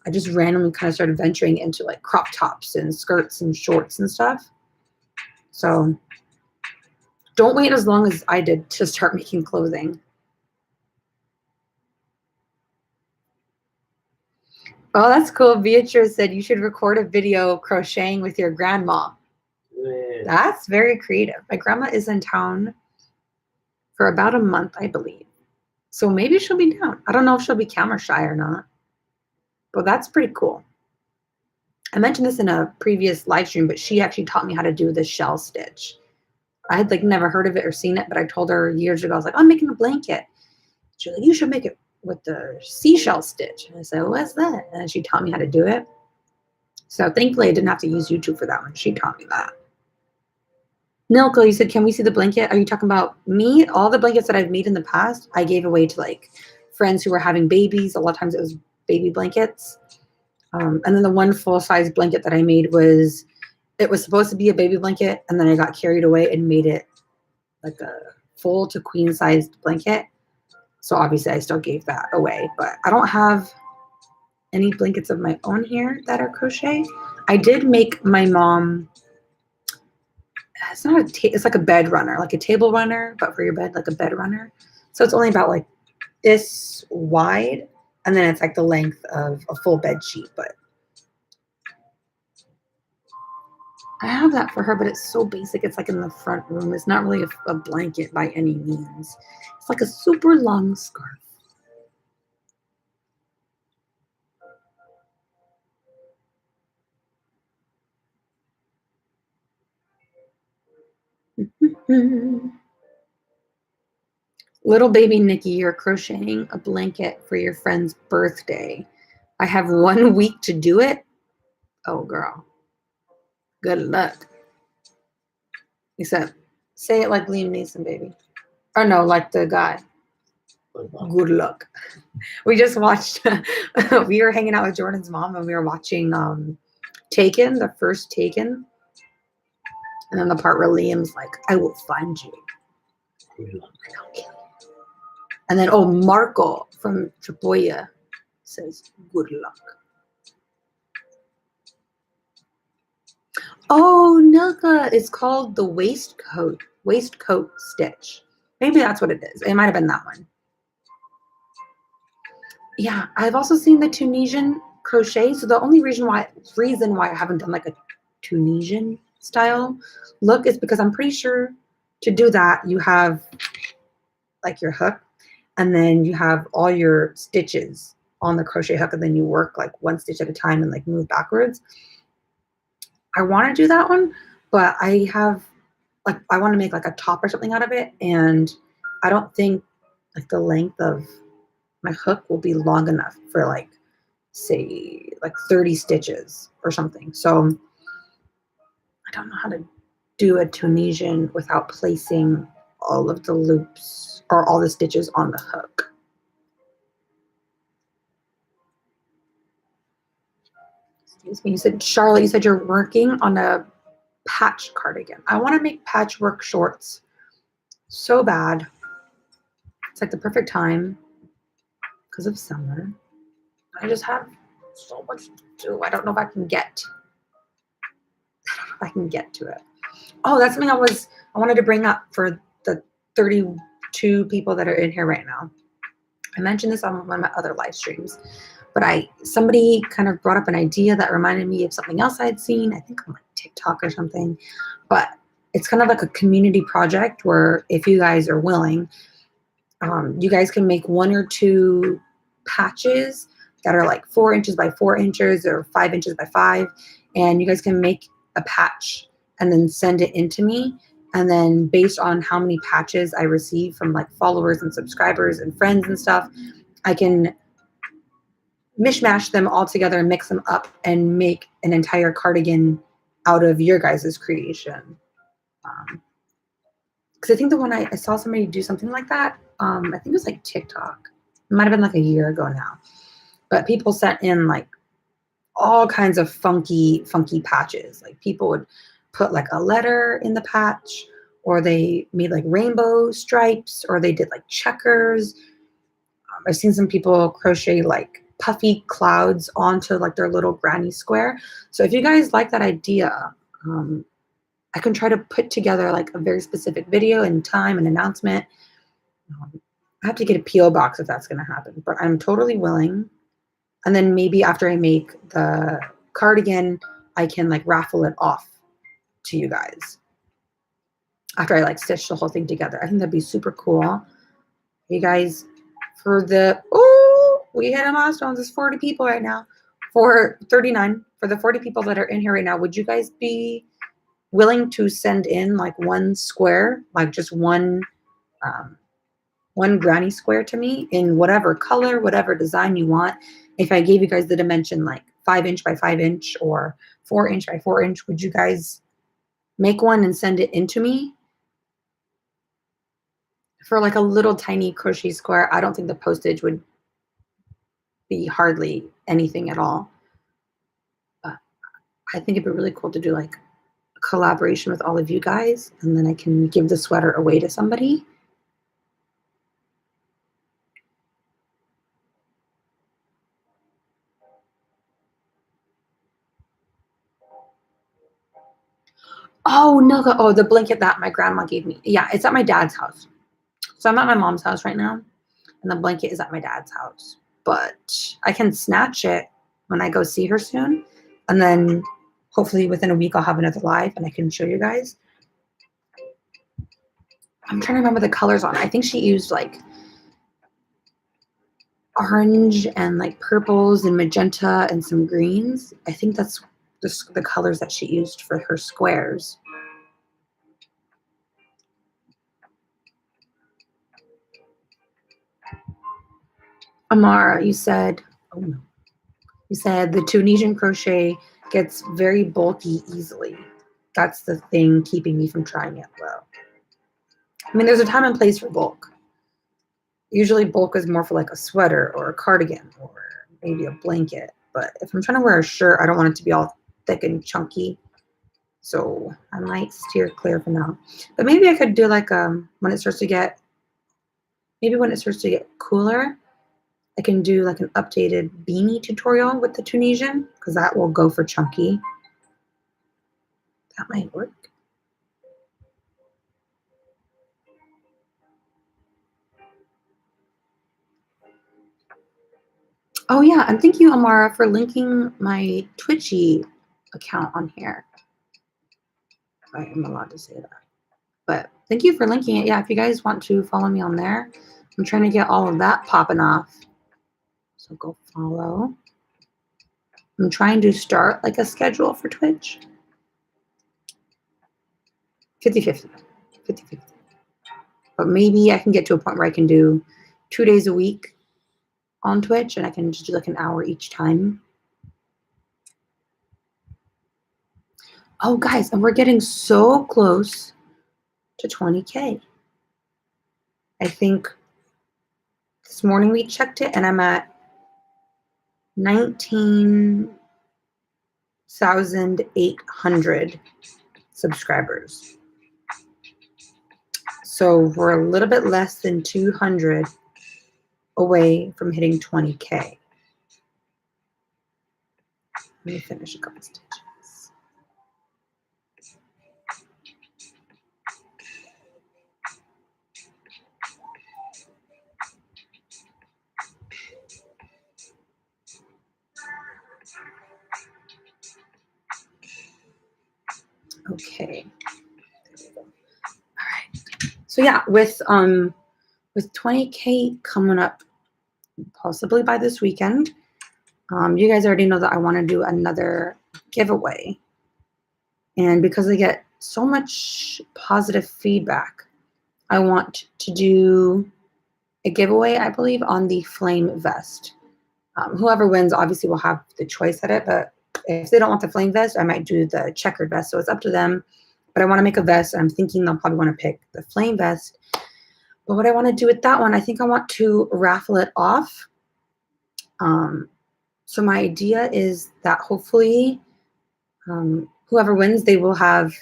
Speaker 1: I just randomly kind of started venturing into like crop tops and skirts and shorts and stuff. So don't wait as long as I did to start making clothing. Oh, that's cool. Beatrice said you should record a video crocheting with your grandma.
Speaker 2: Yeah.
Speaker 1: That's very creative. My grandma is in town for about a month, I believe. So maybe she'll be down. I don't know if she'll be camera shy or not, but that's pretty cool. I mentioned this in a previous live stream, but she actually taught me how to do the shell stitch. I had like never heard of it or seen it, but I told her years ago, I was like, I'm making a blanket. She was like, you should make it with the seashell stitch. And I said, what's that? And she taught me how to do it. So thankfully I didn't have to use YouTube for that one. She taught me that. Nilko, you said, can we see the blanket? Are you talking about me? All the blankets that I've made in the past, I gave away to like friends who were having babies. A lot of times it was baby blankets. And then the one full-size blanket that I made it was supposed to be a baby blanket, and then I got carried away and made it like a full to queen-sized blanket. So obviously I still gave that away, but I don't have any blankets of my own here that are crochet. I did make my mom, it's not it's like a bed runner, like a table runner, but for your bed, like a bed runner. So it's only about like this wide, and then it's like the length of a full bed sheet, but I have that for her, but it's so basic. It's like in the front room. It's not really a blanket by any means. It's like a super long scarf. Little baby Nikki, you're crocheting a blanket for your friend's birthday. I have 1 week to do it. Oh, girl. Good luck. Except, say it like Liam Neeson, baby. Or no, like the guy. Good luck. We just watched, we were hanging out with Jordan's mom and we were watching Taken, the first Taken. And then the part where Liam's like, I will find you.
Speaker 2: Good luck.
Speaker 1: And then, oh, Marco from Tripolia says, good luck. Oh, Nilka, it's called the waistcoat stitch. Maybe that's what it is. It might have been that one. Yeah, I've also seen the Tunisian crochet. So the only reason why I haven't done like a Tunisian style look is because I'm pretty sure to do that you have like your hook and then you have all your stitches on the crochet hook and then you work like one stitch at a time and like move backwards. I want to do that one, but I have like I want to make like a top or something out of it, and I don't think like the length of my hook will be long enough for like say like 30 stitches or something. So I don't know how to do a Tunisian without placing all of the loops or all the stitches on the hook. Excuse me. You said, Charlotte, you said you're working on a patch cardigan. I want to make patchwork shorts so bad. It's like the perfect time because of summer. I just have so much to do. I don't know if I can get to it. Oh, that's something I wanted to bring up for the 32 people that are in here right now. I mentioned this on one of my other live streams, but somebody kind of brought up an idea that reminded me of something else I had seen, I think on like TikTok or something, but it's kind of like a community project where if you guys are willing, you guys can make 1 or 2 patches that are like 4 inches by 4 inches or 5 inches by 5, and you guys can make a patch and then send it into me. And then based on how many patches I receive from like followers and subscribers and friends and stuff, I can mishmash them all together and mix them up and make an entire cardigan out of your guys' creation. Because I think the one I saw somebody do something like that, I think it was like TikTok. It might have been like a year ago now. But people sent in like all kinds of funky patches. Like people would put like a letter in the patch, or they made like rainbow stripes, or they did like checkers. I've seen some people crochet like puffy clouds onto like their little granny square. So if you guys like that idea, I can try to put together like a very specific video and time and announcement. I have to get a P.O. box if that's going to happen, but I'm totally willing. And then maybe after I make the cardigan, I can like raffle it off to you guys after I like stitch the whole thing together. I think that'd be super cool. You guys, we hit a milestone. There's 40 people right now. For 39, for the 40 people that are in here right now, would you guys be willing to send in like one square, like just one granny square to me in whatever color, whatever design you want? If I gave you guys the dimension like 5 inch by 5 inch or 4 inch by 4 inch, would you guys make one and send it into me? For like a little tiny crochet square, I don't think the postage would be hardly anything at all. But I think it'd be really cool to do like a collaboration with all of you guys, and then I can give the sweater away to somebody. Oh, no. Oh, the blanket that my grandma gave me. Yeah, it's at my dad's house. So I'm at my mom's house right now, and the blanket is at my dad's house. But I can snatch it when I go see her soon. And then hopefully within a week I'll have another live and I can show you guys. I'm trying to remember the colors on it. I think she used like orange and like purples and magenta and some greens. I think that's the colors that she used for her squares. Amara, you said, oh no, you said the Tunisian crochet gets very bulky easily. That's the thing keeping me from trying it. Well, I mean, there's a time and place for bulk. Usually bulk is more for like a sweater or a cardigan or maybe a blanket. But if I'm trying to wear a shirt, I don't want it to be all thick and chunky. So I might steer clear for now. But maybe I could do like when it starts to get, maybe when it starts to get cooler, I can do like an updated beanie tutorial with the Tunisian because that will go for chunky. That might work. Oh yeah, and thank you, Amara, for linking my Twitchy account on here. I am allowed to say that. But thank you for linking it. Yeah, if you guys want to follow me on there, I'm trying to get all of that popping off. So go follow. I'm trying to start like a schedule for Twitch. 50-50. 50-50. But maybe I can get to a point where I can do 2 days a week on Twitch and I can just do like an hour each time. Oh, guys, and we're getting so close to 20K. I think this morning we checked it and I'm at 19,800 subscribers. So we're a little bit less than 200 away from hitting 20K. Let me finish a couple stitches. Okay. All right. So yeah, with 20K coming up possibly by this weekend, you guys already know that I want to do another giveaway. And because I get so much positive feedback, I want to do a giveaway, I believe, on the flame vest. Whoever wins obviously will have the choice at it, but if they don't want the flame vest, I might do the checkered vest. So it's up to them. But I want to make a vest. And I'm thinking they'll probably want to pick the flame vest. But what I want to do with that one, I think I want to raffle it off. So my idea is that hopefully whoever wins, they will have,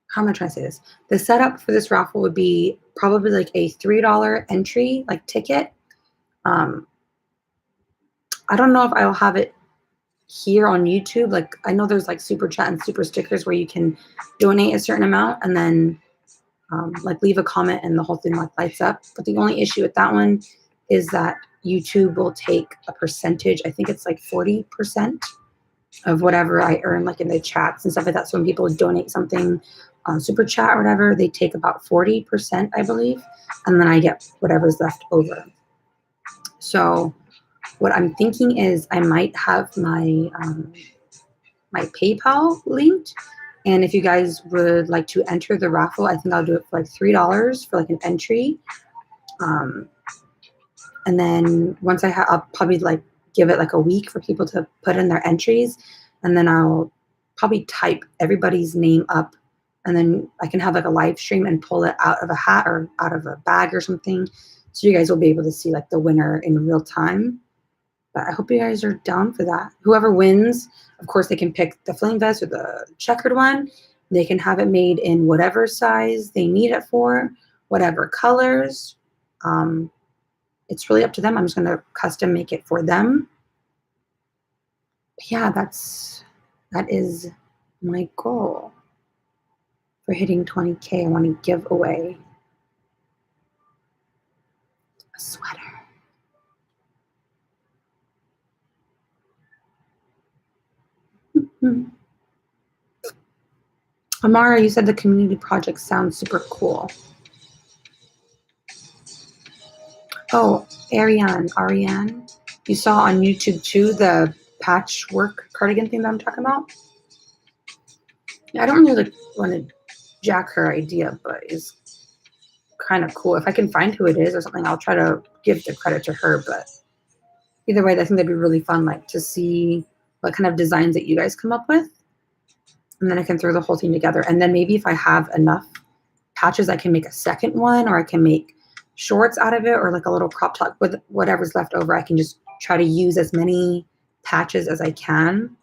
Speaker 1: how am I trying to say this? The setup for this raffle would be probably like a $3 entry, like ticket. I don't know if I'll have it here on YouTube. Like I know there's like super chat and super stickers where you can donate a certain amount and then like leave a comment and the whole thing like lights up. But the only issue with that one is that YouTube will take a percentage. I think it's like 40% of whatever I earn like in the chats and stuff like that. So when people donate something on super chat or whatever, they take about 40%, I believe. And then I get whatever's left over. So what I'm thinking is I might have my my PayPal linked. And if you guys would like to enter the raffle, I think I'll do it for like $3 for like an entry. And then once I'll probably like give it like a week for people to put in their entries. And then I'll probably type everybody's name up. And then I can have like a live stream and pull it out of a hat or out of a bag or something. So you guys will be able to see like the winner in real time. But I hope you guys are down for that. Whoever wins, of course, they can pick the flame vest or the checkered one. They can have it made in whatever size they need it for, whatever colors. It's really up to them. I'm just going to custom make it for them. But yeah, that is my goal for hitting 20K. I want to give away a sweater. Amara, you said the community project sounds super cool. Oh, Ariane, you saw on YouTube too the patchwork cardigan thing that I'm talking about? Yeah, I don't really want to jack her idea, but it's kind of cool. If I can find who it is or something, I'll try to give the credit to her. But either way, I think that'd be really fun, like to see what kind of designs that you guys come up with. And then I can throw the whole thing together. And then maybe if I have enough patches, I can make a second one, or I can make shorts out of it or like a little crop top with whatever's left over. I can just try to use as many patches as I can,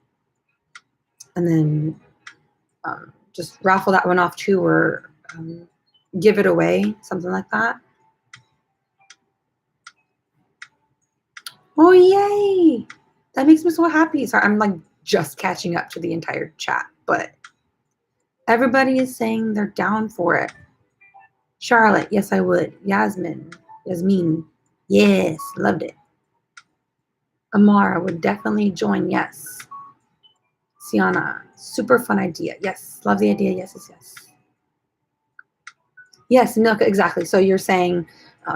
Speaker 1: and then just raffle that one off too, or give it away, something like that. Oh, yay! That makes me so happy. Sorry, I'm like just catching up to the entire chat, but everybody is saying they're down for it. Charlotte, yes, I would. Yasmin, yes, loved it. Amara would definitely join, yes. Sienna, super fun idea. Yes, love the idea. Yes, yes, yes. Yes, no, exactly. So you're saying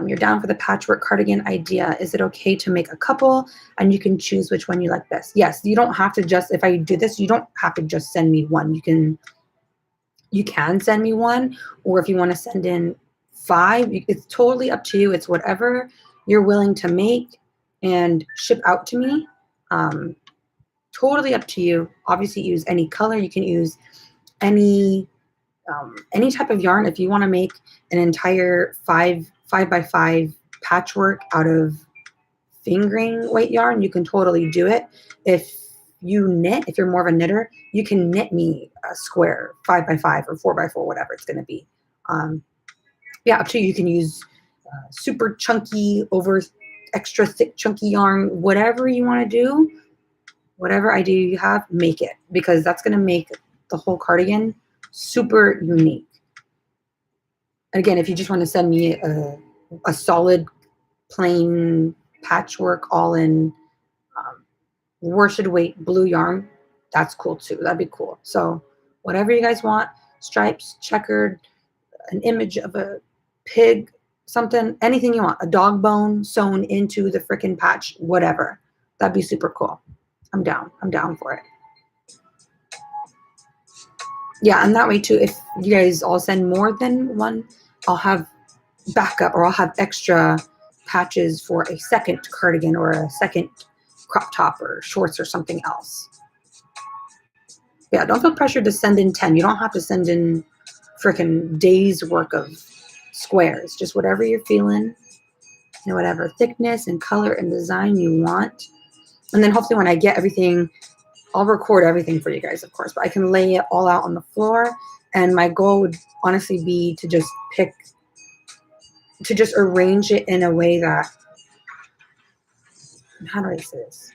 Speaker 1: you're down for the patchwork cardigan idea. Is it okay to make a couple and you can choose which one you like best? Yes, you don't have to just, if I do this, you don't have to just send me one. You can send me one, or if you want to send in 5, it's totally up to you. It's whatever you're willing to make and ship out to me. Totally up to you. Obviously, use any color. You can use any type of yarn. If you want to make an entire 5x5 patchwork out of fingering weight yarn, you can totally do it. If you knit, if you're more of a knitter, you can knit me a square 5x5 or 4x4, whatever it's going to be. Yeah, up to you. You can use super chunky, over extra thick chunky yarn, whatever you want to do, whatever idea you have, make it, because that's going to make the whole cardigan super unique. Again, if you just want to send me a solid plain patchwork all in worsted weight blue yarn, that's cool too. That'd be cool. So whatever you guys want, stripes, checkered, an image of a pig, something, anything you want, a dog bone sewn into the freaking patch, whatever. That'd be super cool. I'm down. I'm down for it. Yeah, and that way too, if you guys all send more than one, I'll have backup, or I'll have extra patches for a second cardigan or a second crop top or shorts or something else. Yeah, don't feel pressured to send in 10. You don't have to send in freaking days work of squares. Just whatever you're feeling, whatever thickness and color and design you want. And then hopefully when I get everything, I'll record everything for you guys, of course, but I can lay it all out on the floor. And my goal would honestly be to just arrange it in a way that, how do I say this?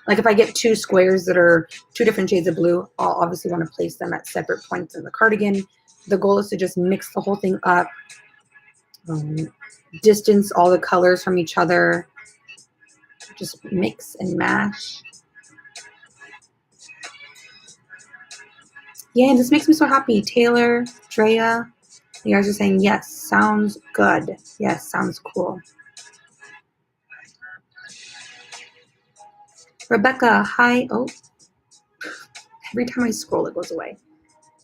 Speaker 1: Like if I get 2 squares that are 2 different shades of blue, I'll obviously want to place them at separate points in the cardigan. The goal is to just mix the whole thing up, distance all the colors from each other, just mix and mash. Yeah, this makes me so happy. Taylor, Drea, you guys are saying, yes, sounds good. Yes, sounds cool. Rebecca, hi. Oh, every time I scroll, it goes away.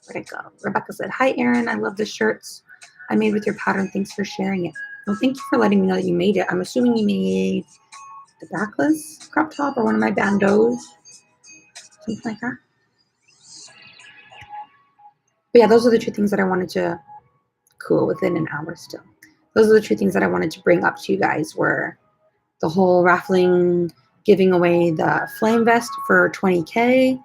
Speaker 1: Where'd it go? Rebecca said, hi, Erin. I love the shirts I made with your pattern. Thanks for sharing it. Well, thank you for letting me know that you made it. I'm assuming you made the backless crop top or one of my bandeaus, something like that. But yeah, those are the 2 things that I wanted to, cool, within an hour still. Those are the 2 things that I wanted to bring up to you guys, were the whole raffling, giving away the flame vest for 20K,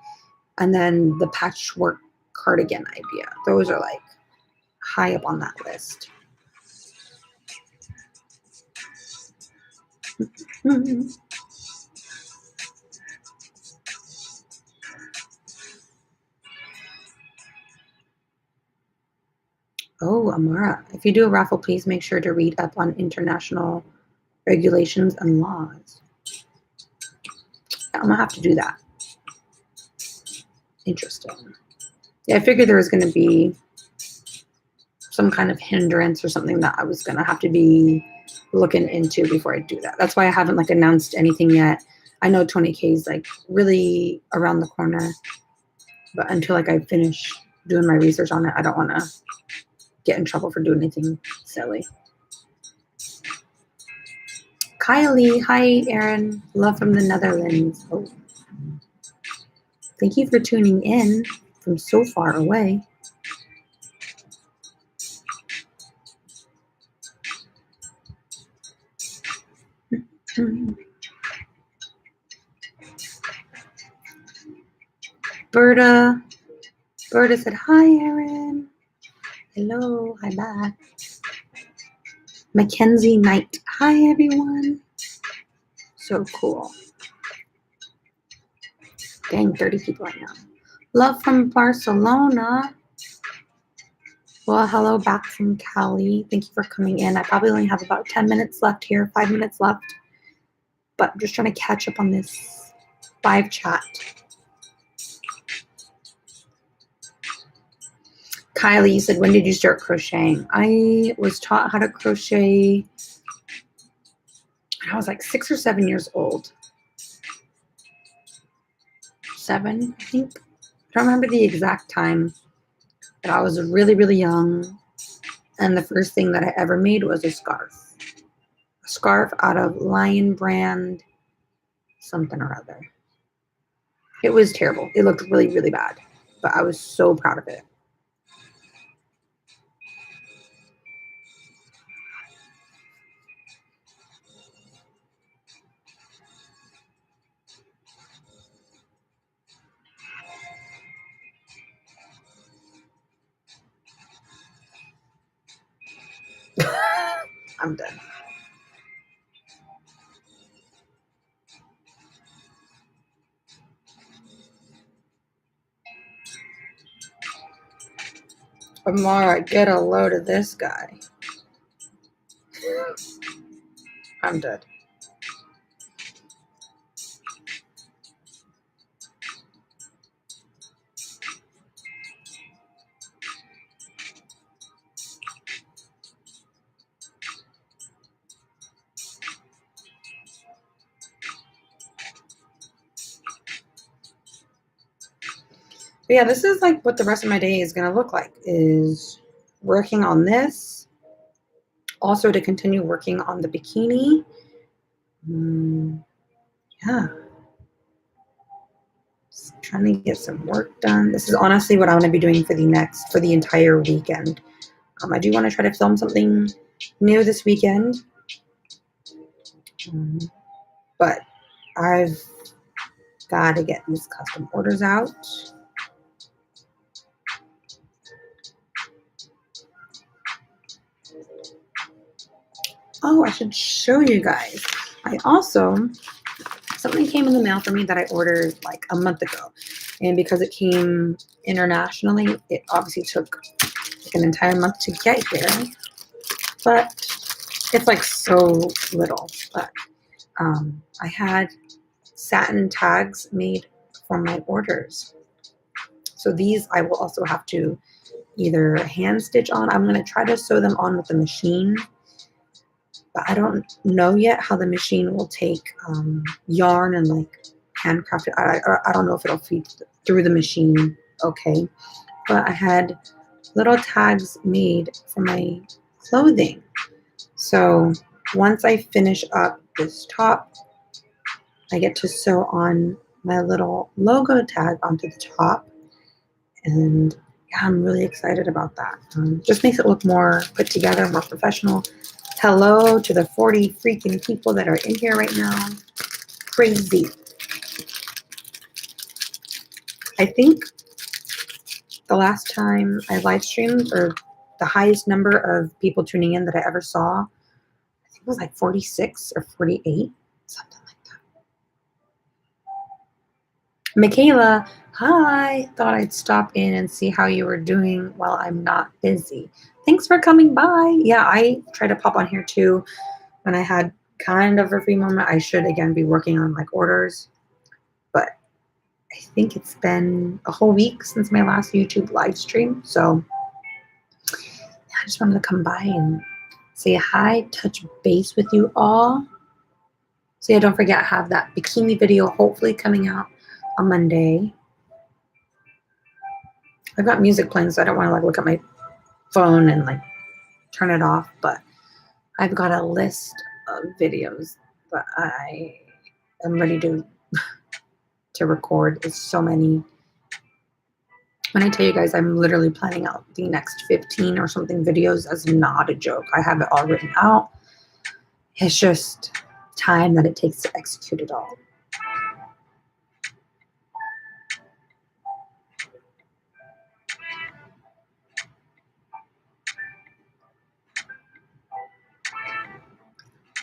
Speaker 1: and then the patchwork cardigan idea. Those are like high up on that list. Oh, Amara, if you do a raffle, please make sure to read up on international regulations and laws. I'm gonna have to do that. Interesting. Yeah, I figured there was gonna be some kind of hindrance or something that I was gonna have to be looking into before I do that. That's why I haven't like announced anything yet. I know 20K is like really around the corner, but until like I finish doing my research on it, I don't want to get in trouble for doing anything silly. Kylie, hi Erin, love from the Netherlands. Oh. Thank you for tuning in from so far away. Berta said, hi, Erin. Hello, hi back. Mackenzie Knight, hi, everyone. So cool. Dang, 30 people right now. Love from Barcelona. Well, hello back from Cali. Thank you for coming in. I probably only have about 10 minutes left here, 5 minutes left. But I'm just trying to catch up on this live chat. Kylie, you said, when did you start crocheting? I was taught how to crochet when I was like 6 or 7 years old. 7, I think. I don't remember the exact time, but I was really, really young. And the first thing that I ever made was a scarf. A scarf out of Lion Brand something or other. It was terrible. It looked really, really bad, but I was so proud of it. I'm done. Amara, get a load of this guy. I'm dead. But yeah, this is like what the rest of my day is going to look like, is working on this. Also to continue working on the bikini. Yeah. Just trying to get some work done. This is honestly what I'm going to be doing for the entire weekend. I do want to try to film something new this weekend. But I've got to get these custom orders out. Oh, I should show you guys. Something came in the mail for me that I ordered like a month ago. And because it came internationally, it obviously took like an entire month to get here. But it's like so little. But I had satin tags made for my orders. So these I will also have to either hand stitch on. I'm going to try to sew them on with the machine. But I don't know yet how the machine will take yarn and like handcrafted. I don't know if it'll feed through the machine okay. But I had little tags made for my clothing. So once I finish up this top, I get to sew on my little logo tag onto the top. And yeah, I'm really excited about that. Just makes it look more put together, more professional. Hello to the 40 freaking people that are in here right now. Crazy. I think the last time I live streamed, or the highest number of people tuning in that I ever saw, I think it was like 46 or 48, something like that. Michaela, hi. Thought I'd stop in and see how you were doing while I'm not busy. Thanks for coming by. Yeah, I try to pop on here too when I had kind of a free moment. I should again be working on like orders, but I think it's been a whole week since my last YouTube live stream. So yeah, I just wanted to come by and say hi, touch base with you all. So yeah, don't forget, I have that bikini video hopefully coming out on Monday. I've got music playing, so I don't want to like look at my phone and like turn it off, but I've got a list of videos that I am ready to record. It's so many. When I tell you guys, I'm literally planning out the next 15 or something videos as not a joke. I have it all written out. It's just time that it takes to execute it all.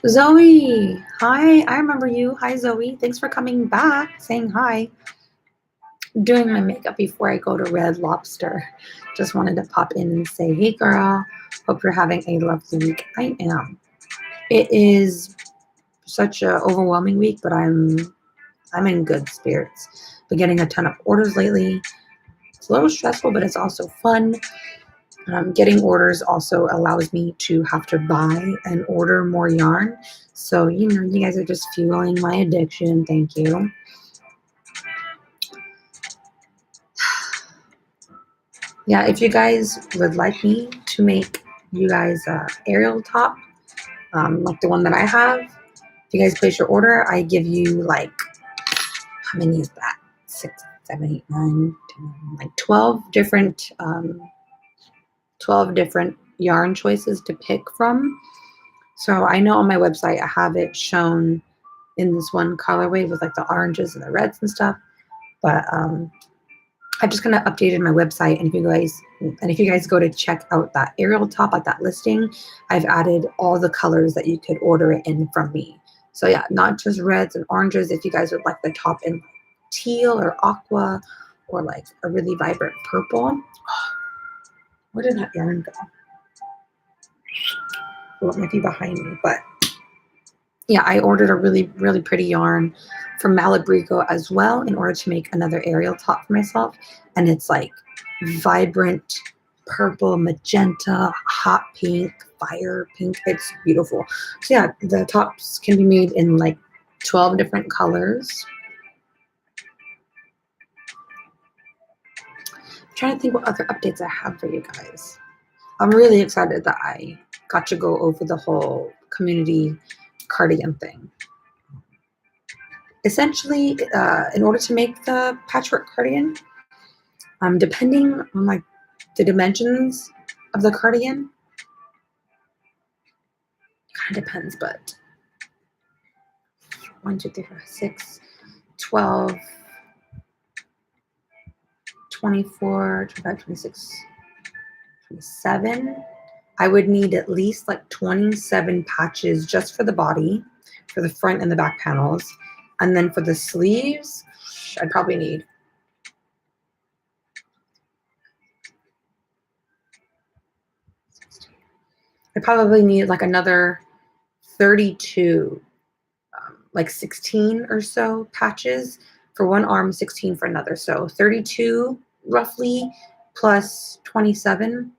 Speaker 1: Zoe, hi, I remember you. Hi, Zoe. Thanks for coming back, saying hi. Doing my makeup before I go to Red Lobster. Just wanted to pop in and say, hey, girl. Hope you're having a lovely week. I am. It is such a overwhelming week, but I'm in good spirits. Been getting a ton of orders lately. It's a little stressful, but it's also fun. Getting orders also allows me to have to buy and order more yarn. So, you know, you guys are just fueling my addiction. Thank you. Yeah, if you guys would like me to make you guys a aerial top, like the one that I have, if you guys place your order, I give you like, how many is that? 6, 7, 8, 9, 10, like 12 different 12 different yarn choices to pick from. So I know on my website I have it shown in this one colorway with like the oranges and the reds and stuff. But I just kind of updated my website, and if you guys go to check out that aerial top, like that listing, I've added all the colors that you could order it in from me. So yeah, not just reds and oranges. If you guys would like the top in teal or aqua, or like a really vibrant purple. Where did that yarn go? Well, it might be behind me, but yeah, I ordered a really, really pretty yarn from Malabrigo as well in order to make another aerial top for myself. And it's like vibrant purple, magenta, hot pink, fire pink. It's beautiful. So yeah, the tops can be made in like 12 different colors. I'm trying to think what other updates I have for you guys. I'm really excited that I got to go over the whole community cardigan thing. Essentially, in order to make the patchwork cardigan, depending on like the dimensions of the cardigan, kind of depends, but 1, 2, 3, 4, 6, 12, 24, 25, 26, 27. I would need at least like 27 patches just for the body, for the front and the back panels. And then for the sleeves, I'd probably need like another 32, like 16 or so patches for one arm, 16 for another. So 32 roughly plus 27.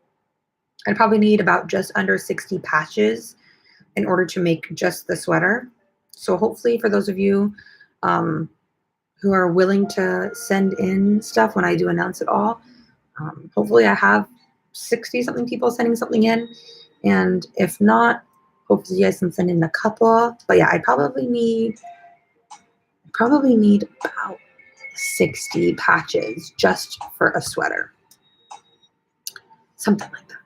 Speaker 1: I'd probably need about just under 60 patches in order to make just the sweater. So hopefully for those of you who are willing to send in stuff when I do announce it all, hopefully I have 60 something people sending something in. And if not, hopefully you guys can send in a couple. But yeah, I probably need about 60 patches just for a sweater. Something like that.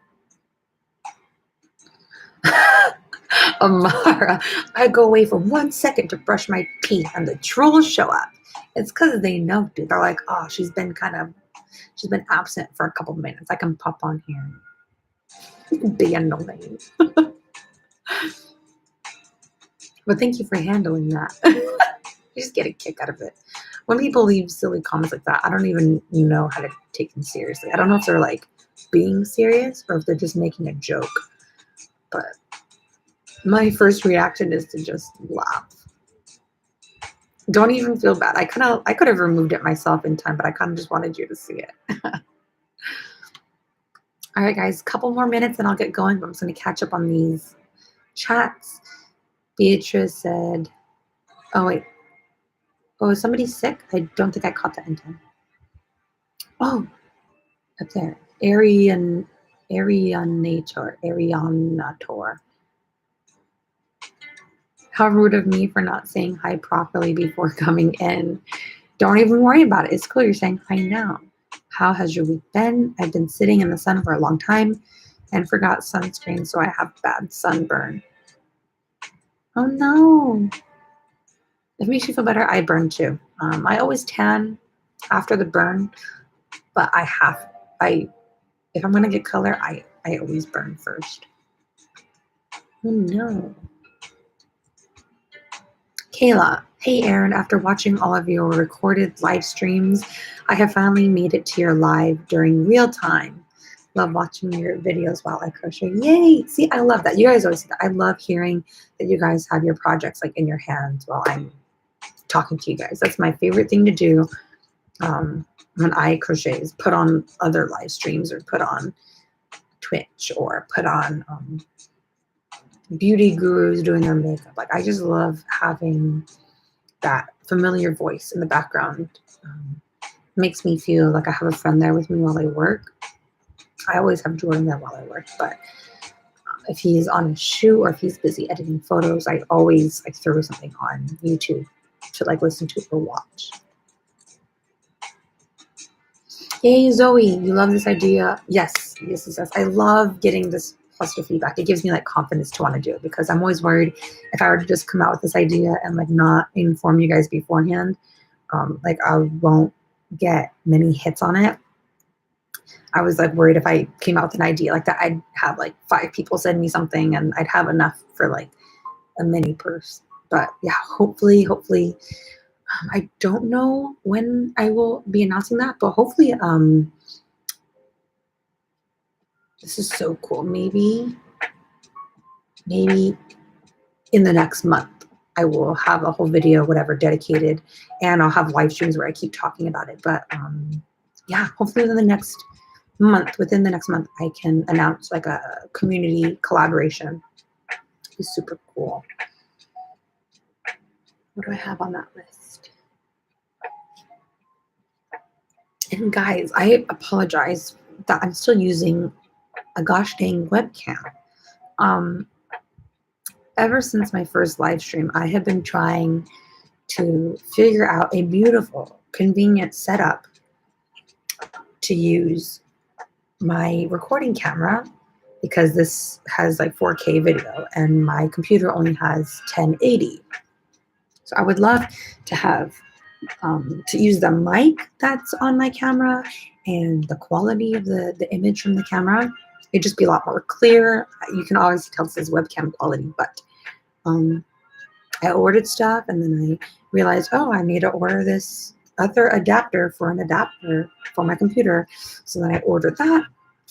Speaker 1: Amara, I go away for 1 second to brush my teeth and the trolls show up. It's because they know, dude. They're like, oh, she's been absent for a couple of minutes. I can pop on here and be annoying. But thank you for handling that. You just get a kick out of it. When people leave silly comments like that, I don't even know how to take them seriously. I don't know if they're like being serious or if they're just making a joke. But my first reaction is to just laugh. Don't even feel bad. I could have removed it myself in time, but I kind of just wanted you to see it. All right, guys, couple more minutes and I'll get going. But I'm just going to catch up on these chats. Beatrice said, oh, wait. Oh, is somebody sick? I don't think I caught that in time. Oh, up there. Arianator. How rude of me for not saying hi properly before coming in. Don't even worry about it. It's cool. You're saying hi now. How has your week been? I've been sitting in the sun for a long time and forgot sunscreen, so I have bad sunburn. Oh no. If it makes you feel better, I burn too. I always tan after the burn, but if I'm gonna get color, I always burn first. Oh no. Kayla, hey Erin, after watching all of your recorded live streams, I have finally made it to your live during real time. Love watching your videos while I crochet. Yay! See, I love that. You guys always say that. I love hearing that you guys have your projects like in your hands while I'm talking to you guys. That's my favorite thing to do when I crochet is put on other live streams or put on Twitch or put on beauty gurus doing their makeup. Like I just love having that familiar voice in the background. Makes me feel like I have a friend there with me while I work. I always have Jordan there while I work, but if he's on a shoot or if he's busy editing photos, I always like throw something on YouTube to like listen to or watch. Yay, Zoe, you love this idea. Yes, yes, yes, yes. I love getting this positive feedback. It gives me like confidence to want to do it because I'm always worried if I were to just come out with this idea and like not inform you guys beforehand, like I won't get many hits on it. I was like worried if I came out with an idea like that, I'd have like 5 people send me something and I'd have enough for like a mini purse. But yeah, hopefully, I don't know when I will be announcing that, but hopefully, this is so cool. Maybe in the next month, I will have a whole video, whatever, dedicated, and I'll have live streams where I keep talking about it. But yeah, hopefully within the next month, I can announce like a community collaboration. It's super cool. What do I have on that list? And guys, I apologize that I'm still using a gosh dang webcam. Ever since my first live stream, I have been trying to figure out a beautiful, convenient setup to use my recording camera because this has like 4K video and my computer only has 1080. So I would love to have to use the mic that's on my camera and the quality of the image from the camera. It'd just be a lot more clear. You can always tell this is webcam quality, but I ordered stuff and then I realized, oh, I need to order this other adapter for an adapter for my computer. So then I ordered that.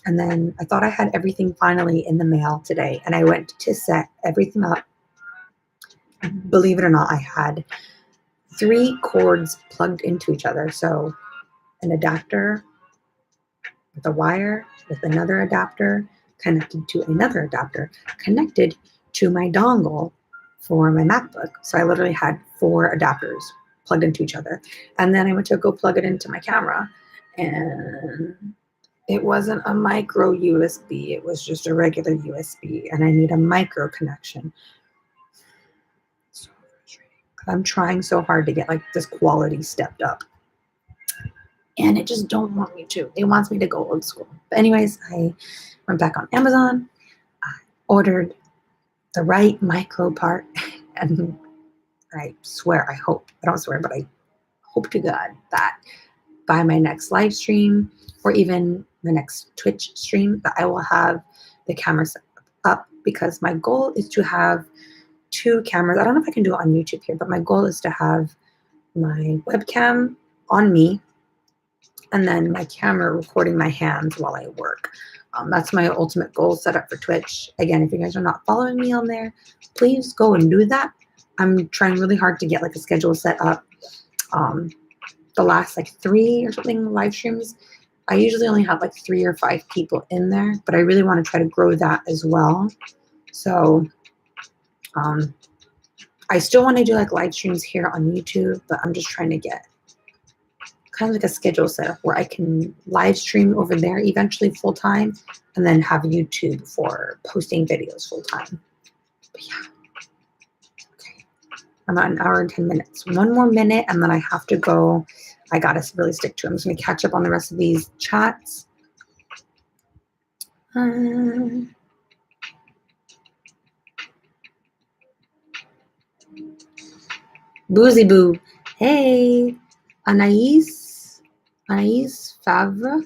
Speaker 1: And then I thought I had everything finally in the mail today. And I went to set everything up. Believe it or not, I had 3 cords plugged into each other. So an adapter with a wire, with another adapter, connected to another adapter, connected to my dongle for my MacBook. So I literally had 4 adapters plugged into each other. And then I went to go plug it into my camera and it wasn't a micro USB. It was just a regular USB and I need a micro connection. So I'm trying so hard to get like this quality stepped up. And it just don't want me to. It wants me to go old school. But anyways, I went back on Amazon. I ordered the right micro part. And I swear, I don't swear, but I hope to God that by my next live stream or even the next Twitch stream that I will have the camera set up because my goal is to have 2 cameras. I don't know if I can do it on YouTube here, but my goal is to have my webcam on me and then my camera recording my hands while I work. That's my ultimate goal set up for Twitch. Again, if you guys are not following me on there, please go and do that. I'm trying really hard to get like a schedule set up. The last like 3 or something live streams, I usually only have like 3 or 5 people in there, but I really want to try to grow that as well. So I still want to do like live streams here on YouTube, but I'm just trying to get kind of like a schedule set up where I can live stream over there eventually full time and then have YouTube for posting videos full time. But yeah. Okay. I'm at 1 hour and 10 minutes. 1 more minute and then I have to go. I got to really stick to it. I'm just going to catch up on the rest of these chats. Boozy Boo. Hey, Anais Favre.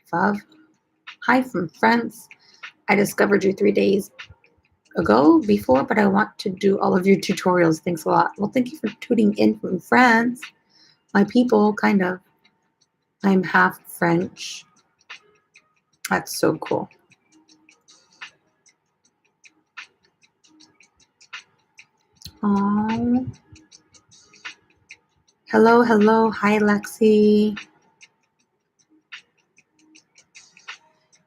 Speaker 1: Favre. Hi from France. I discovered you 3 days ago before, but I want to do all of your tutorials. Thanks a lot. Well, thank you for tuning in from France. My people, kind of. I'm half French. That's so cool. Oh. Hello, hello. Hi, Lexi.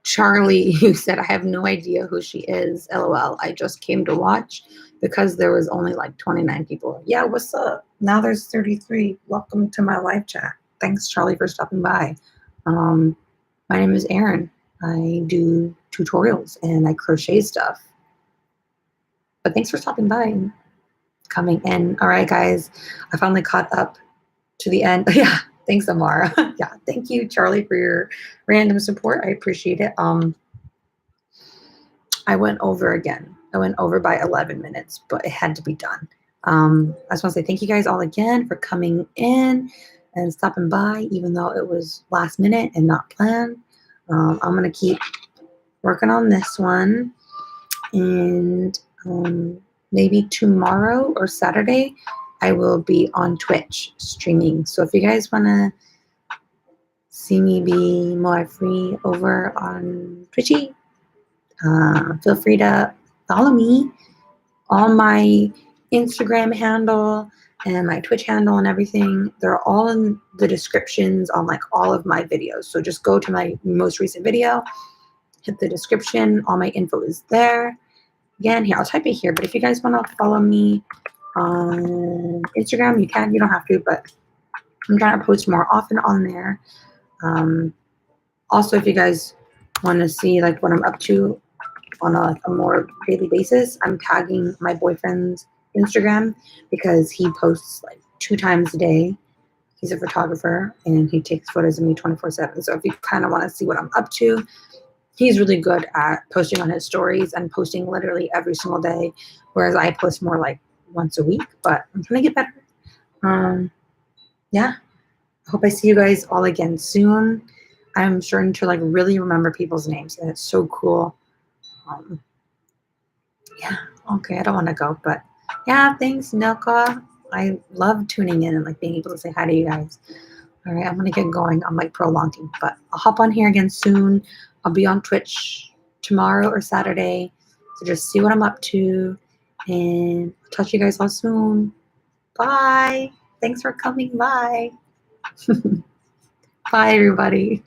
Speaker 1: Charlie, you said, I have no idea who she is. LOL. I just came to watch because there was only like 29 people. Yeah, what's up? Now there's 33. Welcome to my live chat. Thanks, Charlie, for stopping by. My name is Erin. I do tutorials and I crochet stuff. But thanks for stopping by and coming in. All right, guys. I finally caught up to the end. Yeah, thanks, Amara. Yeah, thank you, Charlie, for your random support. I appreciate it. I went over again. I went over by 11 minutes, but it had to be done. I just want to say thank you guys all again for coming in and stopping by, even though it was last minute and not planned. I'm going to keep working on this one. And maybe tomorrow or Saturday, I will be on Twitch streaming. So if you guys want to see me be more free over on Twitchy, feel free to follow me on my Instagram handle and my Twitch handle and everything. They're all in the descriptions on like all of my videos. So just go to my most recent video, hit the description. All my info is there. Again, here, I'll type it here. But if you guys want to follow me on Instagram, you can. You don't have to, but I'm trying to post more often on there. Also, if you guys want to see like what I'm up to on a more daily basis, I'm tagging my boyfriend's Instagram because he posts like 2 times a day. He's a photographer and he takes photos of me 24/7. So if you kind of want to see what I'm up to, he's really good at posting on his stories and posting literally every single day, whereas I post more like once a week, but I'm trying to get better. Yeah, I hope I see you guys all again soon. I'm starting to like really remember people's names and it's so cool. Yeah, okay, I don't want to go, but yeah, thanks, Nilka. I love tuning in and like being able to say hi to you guys. All right, I'm gonna get going. I'm like prolonging, but I'll hop on here again soon. I'll be on Twitch tomorrow or Saturday, so just see what I'm up to, and I'll talk to you guys all soon. Bye. Thanks for coming by. Bye, everybody.